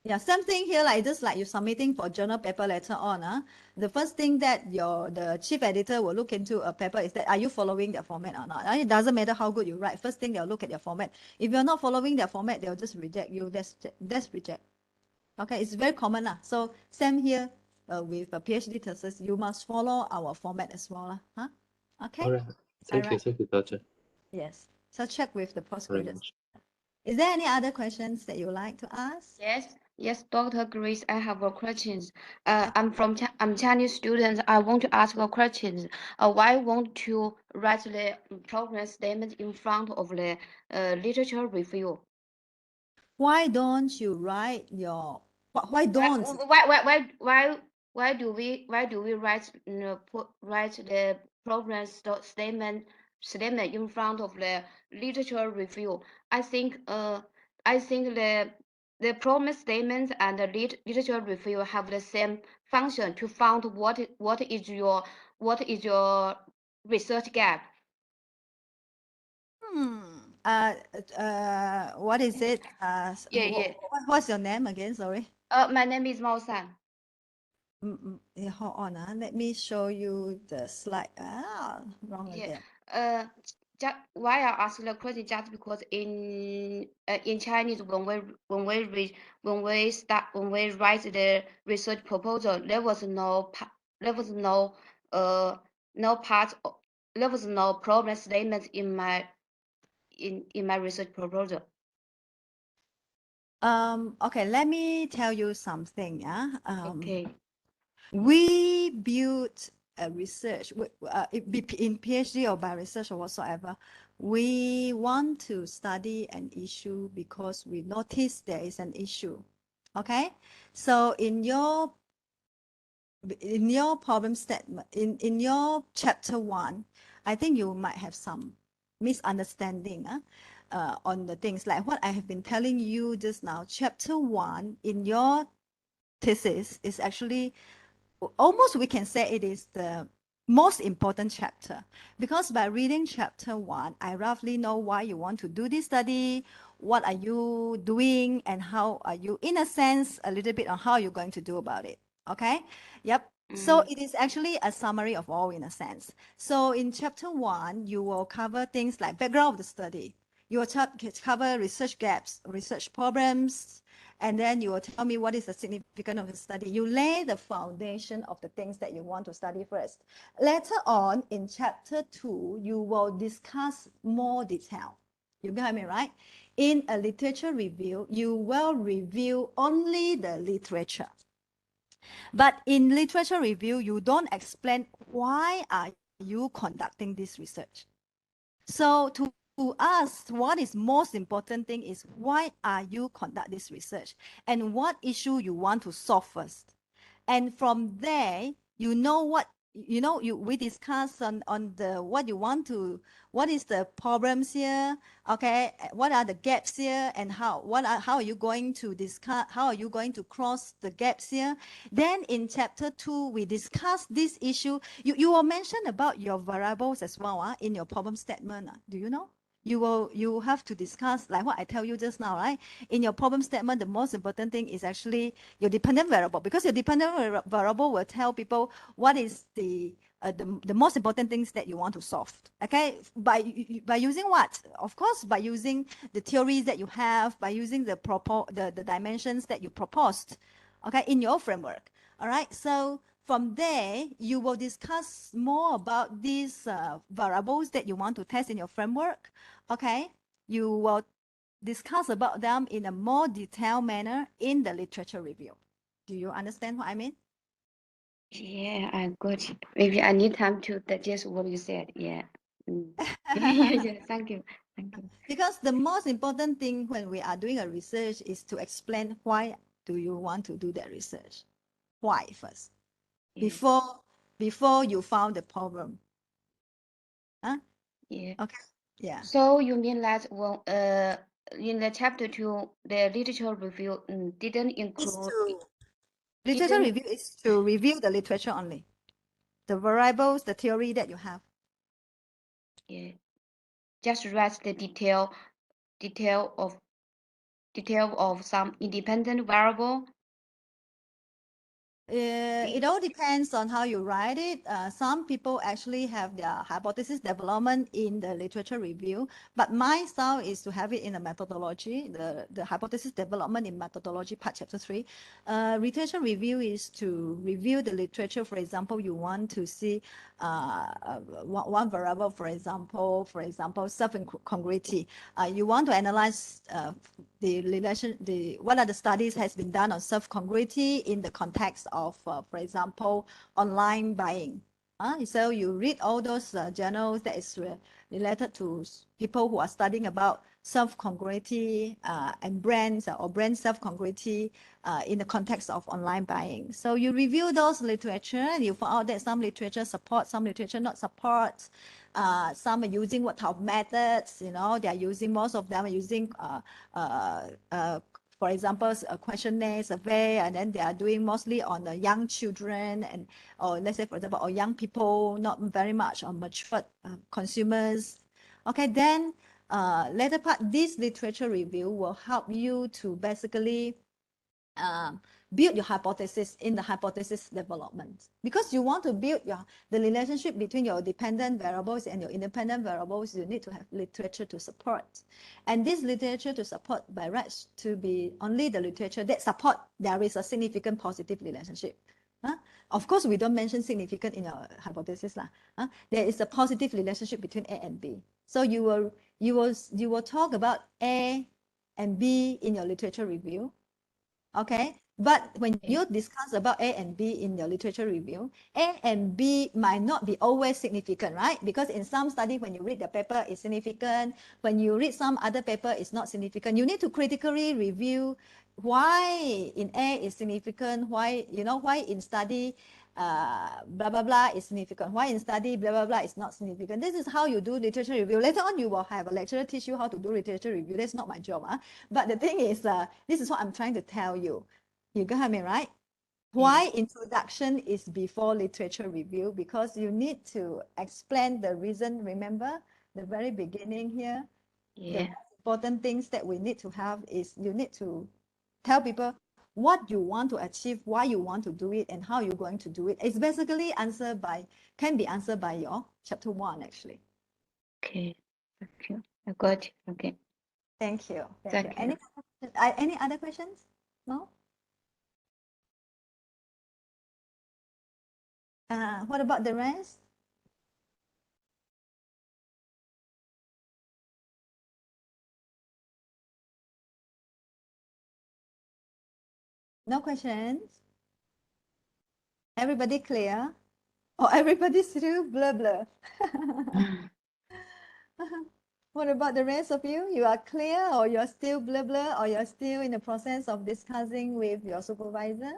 Yeah, same thing here, like just like you're submitting for journal paper later on. The first thing that the chief editor will look into a paper is that, are you following their format or not? It doesn't matter how good you write. First thing, they'll look at your format. If you're not following their format, they'll just reject you. That's reject. Okay, it's very common. So same here with a PhD thesis, you must follow our format as well. Okay? All right. Thank you. Right. Thank you, Doctor. Yes. So check with the Very postgraduate. much. Is there any other questions that you would like to ask? Yes, Dr. Grace, I have a question. I'm Chinese student. I want to ask a question. Why want to write the program statement in front of the literature review? Why don't you write your, why don't? Why do we write write the program statement in front of the literature review? I think the problem statement and the literature review have the same function to find what is your research gap. What is it? Yeah. What's your name again? Sorry. My name is Mao San. Yeah, hold on. Let me show you the slide. Wrong again. Just why I ask the question just because in Chinese when we write the research proposal, there was no problem statement in my research proposal. Okay, let me tell you something. Okay. We built a research, it be in PhD or by research or whatsoever. We want to study an issue because we notice there is an issue. Okay, so in your in your problem statement, in your chapter 1, I think you might have some misunderstanding on the things like what I have been telling you just now. Chapter 1 in your thesis is actually almost we can say it is the most important chapter, because by reading chapter 1, I roughly know why you want to do this study, what are you doing, and how are you, in a sense, a little bit on how you're going to do about it. Okay. Yep. So it is actually a summary of all, in a sense. So in chapter 1, you will cover things like background of the study. You will cover research gaps, research problems, and then you will tell me what is the significance of the study. You lay the foundation of the things that you want to study first. Later on in chapter 2, you will discuss more detail. You got me, right? In a literature review, you will review only the literature. But in literature review, you don't explain why are you conducting this research. So to us, what is most important thing is why are you conduct this research and what issue you want to solve first. And from there, you know what, we discuss on the what you want to, what is the problems here, okay, what are the gaps here, and how are you going to discuss, how are you going to cross the gaps here. Then in chapter 2, we discuss this issue. You will mention about your variables as well in your problem statement. Do you know? You have to discuss like what I tell you just now, right? In your problem statement, the most important thing is actually your dependent variable, because your dependent variable will tell people what is the most important things that you want to solve. Okay, by using what? Of course, by using the theories that you have, by using the dimensions that you proposed, okay, in your framework. All right, so from there, you will discuss more about these variables that you want to test in your framework. Okay, you will discuss about them in a more detailed manner in the literature review. Do you understand what I mean? Yeah, I got it. Maybe I need time to digest what you said. Yeah. Yeah, thank you. Thank you. Because the most important thing when we are doing a research is to explain why do you want to do that research. Why first? Yeah. Before you found the problem. Huh? Yeah. Okay. Yeah. So you mean that when in the chapter 2, the literature review didn't include Literature review is to review the literature only. The variables, the theory that you have. Yeah. Just write the detail of some independent variable. It all depends on how you write it. Some people actually have their hypothesis development in the literature review, but my style is to have it in the methodology, the hypothesis development in methodology part chapter 3. Literature review is to review the literature. For example, you want to see one variable, for example, self-congruity. You want to analyze what are the studies has been done on self-congruity in the context of, for example, online buying. So you read all those journals that is related to people who are studying about self-congruity and brands or brand self-congruity in the context of online buying. So you review those literature and you find out that some literature support, some literature not support. Some are using what type of methods, they are using, most of them are using, for example, a questionnaire survey, and then they are doing mostly on the young children and, or let's say, for example, or young people, not very much on mature consumers. Okay, then later part, this literature review will help you to basically build your hypothesis in the hypothesis development, because you want to build the relationship between your dependent variables and your independent variables. You need to have literature to support, and this literature to support by rights to be only the literature that support there is a significant positive relationship. Of course, we don't mention significant in our hypothesis. There is a positive relationship between A and B. So you will talk about A and B in your literature review. Okay, but when you discuss about A and B in your literature review, A and B might not be always significant, right? Because in some study, when you read the paper, it's significant. When you read some other paper, it's not significant. You need to critically review why in A is significant, why in study blah, blah, blah is significant. Why in study, blah, blah, blah is not significant. This is how you do literature review. Later on, you will have a lecturer teach you how to do literature review. That's not my job. But the thing is, this is what I'm trying to tell you. You got me, right? Why introduction is before literature review? Because you need to explain the reason. Remember the very beginning here? The most important things that we need to have is you need to tell people what you want to achieve, why you want to do it, and how you're going to do it. It's basically can be answered by your chapter 1, actually. Okay, thank you. I got it. Okay. Thank you. Thank you. Any other questions? No? What about the rest? No questions? Everybody clear? Or everybody still blah blah? What about the rest of you? You are clear, or you're still blah blah, or you're still in the process of discussing with your supervisor?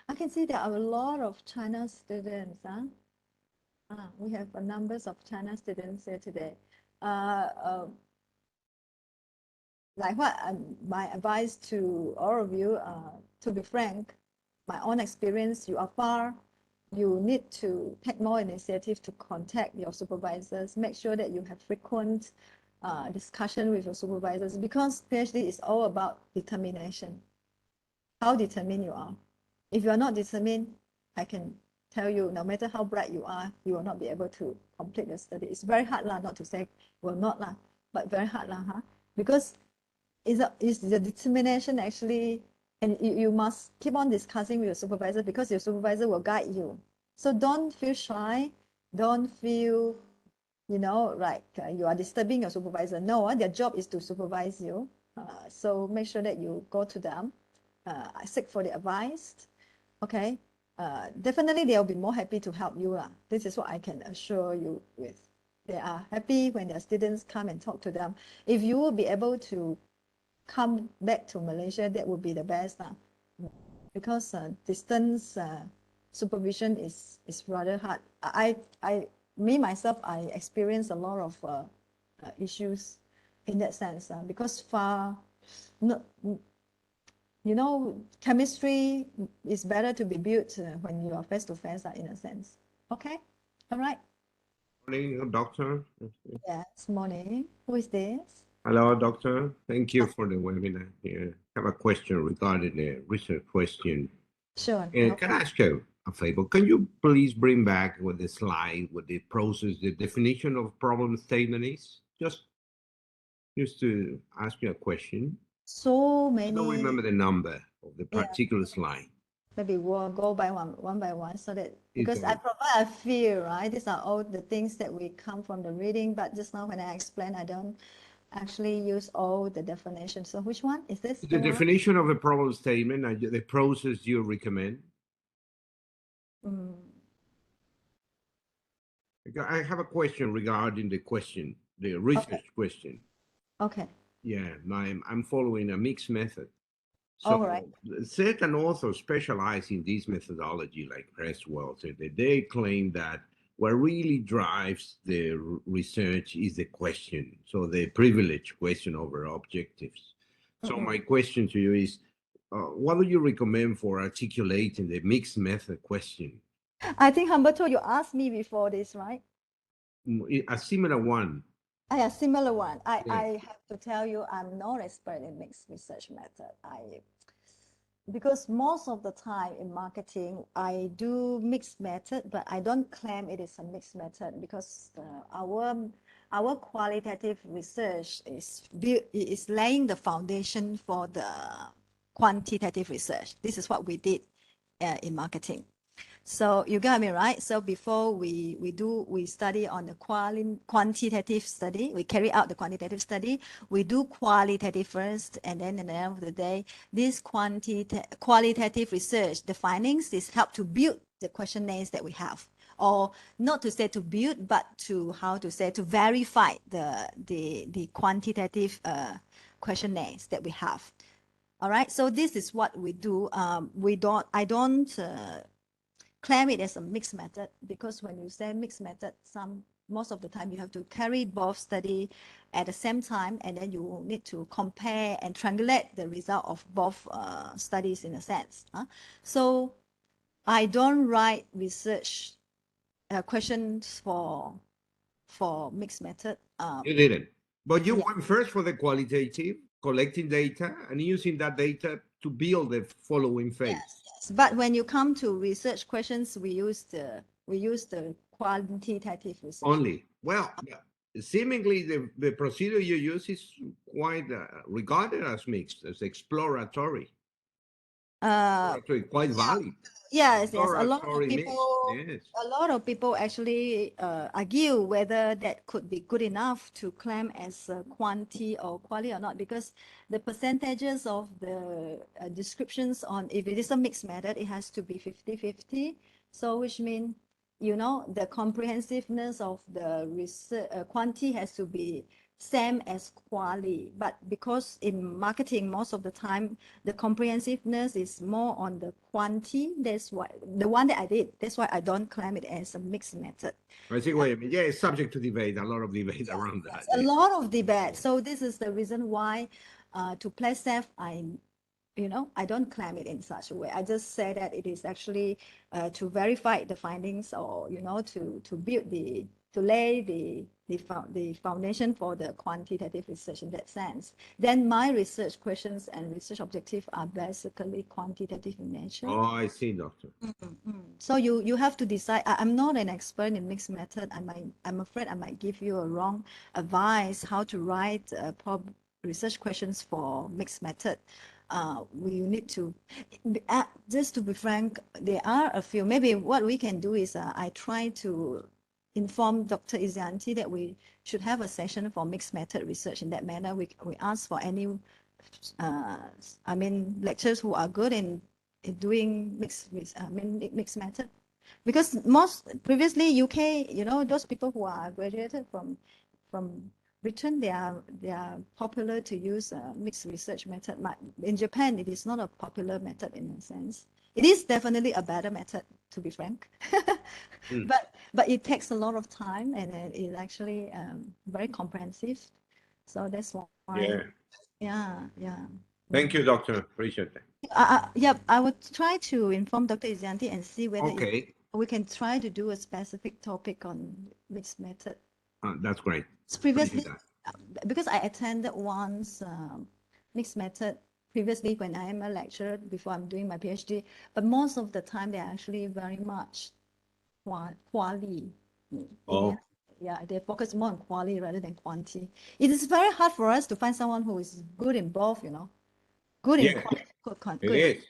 I can see there are a lot of China students. We have a numbers of China students here today. Like what my advice to all of you, to be frank, my own experience, you are far, you need to take more initiative to contact your supervisors, make sure that you have frequent discussion with your supervisors, because PhD is all about determination. How determined you are. If you are not determined, I can tell you, no matter how bright you are, you will not be able to complete the study. It's very hard lah, not to say will not lah, but very hard lah, because is the determination actually, and you must keep on discussing with your supervisor, because your supervisor will guide you. So don't feel shy, don't feel, like you are disturbing your supervisor. No, their job is to supervise you. So make sure that you go to them, seek for the advice. Okay, definitely they'll be more happy to help you. This is what I can assure you with. They are happy when their students come and talk to them. If you will be able to come back to Malaysia, that would be the best, because distance supervision is rather hard. Me myself, I experience a lot of issues in that sense, because chemistry is better to be built when you are face to face, in a sense. Okay, all right. Morning, doctor. Yes, morning. Who is this? Hello, doctor. Thank you for the webinar here. I have a question regarding the research question. Sure. Can I ask you a favor? Can you please bring back with the slide, with the process, the definition of problem statement is? Just to ask you a question. So many. I don't remember the number of the particular slide. Maybe we'll go by one by one, so that, because I provide a few, right? These are all the things that we come from the reading, but just now when I explain, I don't actually use all the definitions. So which one is this? The definition of a problem statement and the process you recommend. I have a question regarding the question, the research question. Okay. Yeah, I'm following a mixed method. So all right. Certain authors specialize in this methodology, like Cresswell, so they claim that what really drives the research is the question. So the privilege question over objectives. So my question to you is, what do you recommend for articulating the mixed method question? I think Humberto, you asked me before this, right? A similar one. A similar one. I have to tell you, I'm not expert in mixed research method. Because most of the time in marketing, I do mixed method, but I don't claim it is a mixed method, because our qualitative research is laying the foundation for the quantitative research. This is what we did in marketing. So you got me right. So before we study on the quantitative study, we carry out the quantitative study, we do qualitative first, and then at the end of the day, this qualitative research, the findings is help to build the questionnaires that we have, or not to say to build, but to to verify the quantitative questionnaires that we have. All right, so this is what we do. I don't claim it as a mixed method, because when you say mixed method, most of the time you have to carry both study at the same time, and then you need to compare and triangulate the result of both studies in a sense. So I don't write research questions for mixed method. You didn't. But you Yeah. went first for the qualitative, collecting data and using that data to build the following phase. Yes. But when you come to research questions, we use the quantitative research. Only. Well, seemingly the procedure you use is quite regarded as mixed, as exploratory. Quite valid. Yes, a lot of Exploratory mix. people, Yes. a lot of people actually argue whether that could be good enough to claim as quantity or quality or not, because the percentages of the descriptions on, if it is a mixed method, it has to be 50-50. So which means, the comprehensiveness of the research quantity has to be same as quality. But because in marketing, most of the time, the comprehensiveness is more on the quantity. That's why the one that I did, that's why I don't claim it as a mixed method. I see what you mean. Yeah, it's subject to debate, a lot of debate around that. A lot of debate. So this is the reason why to play safe, I don't claim it in such a way. I just say that it is actually to verify the findings, or to build to lay the foundation for the quantitative research in that sense. Then my research questions and research objectives are basically quantitative in nature. Oh, I see, doctor. So you have to decide. I'm not an expert in mixed method. I'm afraid I might give you a wrong advice how to write research questions for mixed method. We need to, just to be frank, there are a few. Maybe what we can do is I try to inform Dr. Izianti that we should have a session for mixed method research. In that manner, we ask for any, lecturers who are good in doing mixed method, because most previously UK, those people who are graduated from Britain, they are popular to use mixed research method. In Japan, it is not a popular method in a sense. It is definitely a better method, to be frank. But it takes a lot of time, and it is actually very comprehensive. So that's why. Yeah. Thank you, doctor. Appreciate that. I would try to inform Dr. Izianti and see whether we can try to do a specific topic on mixed method. That's great. So previously, because I attended once mixed method previously when I am a lecturer before I'm doing my PhD, but most of the time they're actually very much quality. Yeah, they focus more on quality rather than quantity. It is very hard for us to find someone who is good in both, good in It is.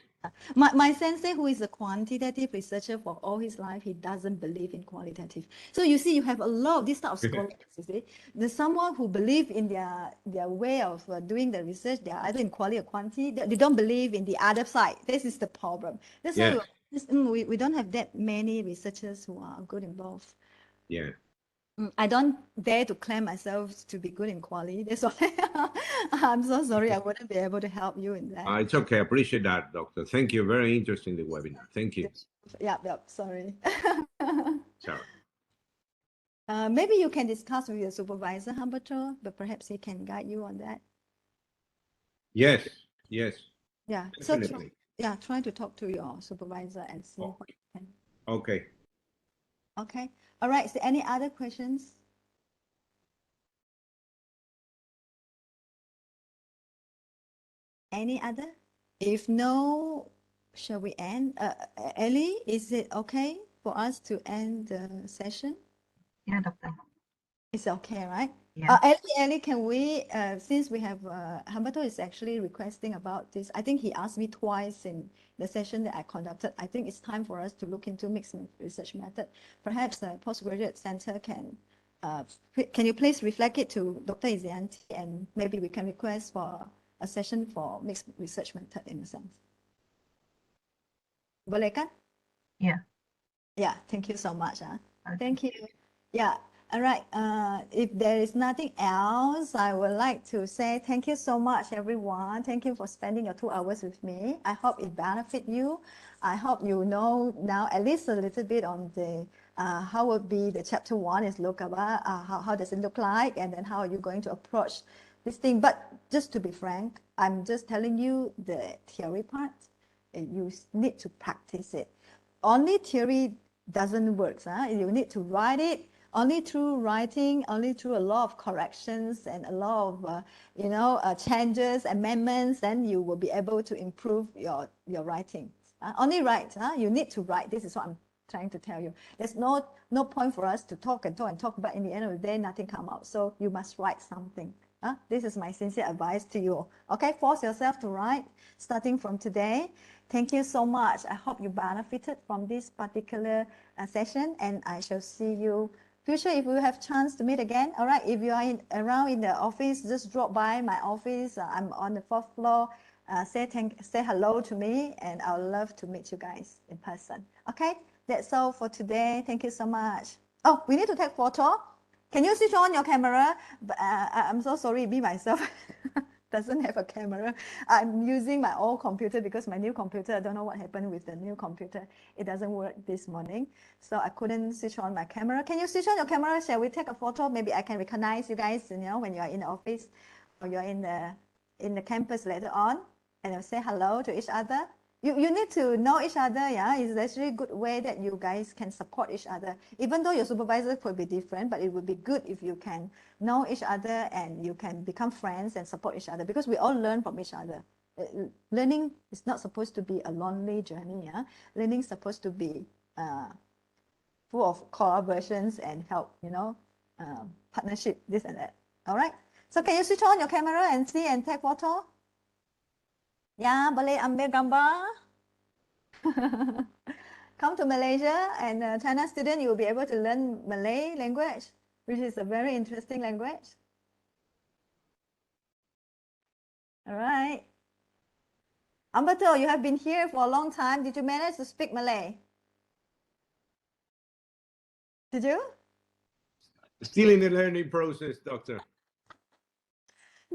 My sensei, who is a quantitative researcher for all his life, he doesn't believe in qualitative. So you see, you have a lot of this type of scholars. You see, there's someone who believe in their way of doing the research. They are either in quality or quantity. They don't believe in the other side. This is the problem. That's why we don't have that many researchers who are good in both. Yeah. I don't dare to claim myself to be good in quality. That's why I'm so sorry I wouldn't be able to help you in that. It's okay. I appreciate that, doctor. Thank you. Very interesting, the webinar. Thank you. Yeah, sorry. Sorry. Maybe you can discuss with your supervisor, Humberto, but perhaps he can guide you on that. Yes. Yeah. Definitely. So try to talk to your supervisor and see what you can. Okay. Okay. All right. So any other questions? Any other? If no, shall we end? Ellie, is it okay for us to end the session? Yeah, doctor. It's okay, right? Yeah. Ellie, can we, since we have, Humberto is actually requesting about this. I think he asked me twice in the session that I conducted. I think it's time for us to look into mixed research method. Perhaps the postgraduate center can you please reflect it to Dr. Izianti, and maybe we can request for a session for mixed research method in a sense. Boleh kan? Yeah. Yeah, thank you so much. Okay. Thank you. Yeah. All right. If there is nothing else, I would like to say thank you so much, everyone. Thank you for spending your 2 hours with me. I hope it benefit you. I hope you know now at least a little bit on the how would be the chapter 1 is look about how does it look like, and then how are you going to approach this thing. But just to be frank, I'm just telling you the theory part. You need to practice it. Only theory doesn't work. You need to write it. Only through writing, only through a lot of corrections and a lot of changes, amendments, then you will be able to improve your writing. Only write. You need to write. This is what I'm trying to tell you. There's no point for us to talk and talk and talk, but in the end of the day, nothing come out. So you must write something. This is my sincere advice to you. Okay, force yourself to write starting from today. Thank you so much. I hope you benefited from this particular session, and I shall see you future if we have chance to meet again. All right, if you are around in the office, just drop by my office. I'm on the 4th floor. Say hello to me, and I would love to meet you guys in person. Okay, that's all for today. Thank you so much. Oh, we need to take photo. Can you switch on your camera? I'm so sorry, me myself doesn't have a camera. I'm using my old computer because my new computer, I don't know what happened with the new computer. It doesn't work this morning. So I couldn't switch on my camera. Can you switch on your camera? Shall we take a photo? Maybe I can recognize you guys, when you are in the office or you're in the campus later on, and I'll say hello to each other. You need to know each other, yeah. It's actually a good way that you guys can support each other. Even though your supervisor could be different, but it would be good if you can know each other and you can become friends and support each other, because we all learn from each other. Learning is not supposed to be a lonely journey, yeah. Learning is supposed to be full of collaborations and help, partnership, this and that. All right. So can you switch on your camera and see and take photo? Ya, boleh ambil gambar. Come to Malaysia, and China student, you will be able to learn Malay language, which is a very interesting language. All right. Ambato, you have been here for a long time. Did you manage to speak Malay? Did you? Still in the learning process, doctor.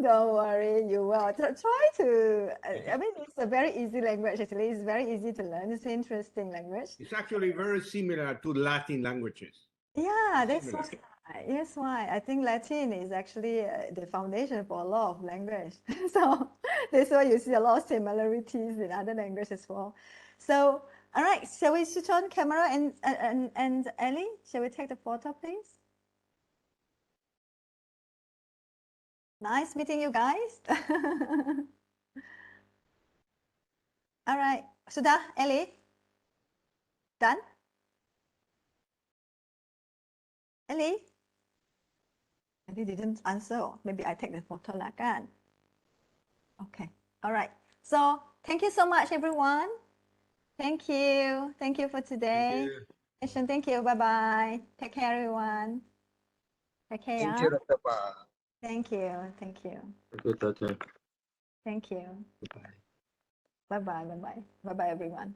Don't worry, you will. Try to, I mean, it's a very easy language, actually. It's very easy to learn. It's an interesting language. It's actually very similar to Latin languages. Yeah, that's why I think Latin is actually the foundation for a lot of language. So that's why you see a lot of similarities in other languages as well. So, all right, shall we switch on camera and Ellie, shall we take the photo, please? Nice meeting you guys. All right, sudah, Ellie? Done? Ellie? Ellie didn't answer. Maybe I take the photo lah kan? Okay. All right. So thank you so much, everyone. Thank you. Thank you for today. Thank you. Bye-bye. Take care, everyone. Take care. Thank you, Dr. Pa. Thank you. Thank you. Good, Dr. Thank you. Bye. Bye-bye. Bye-bye. Bye-bye, everyone.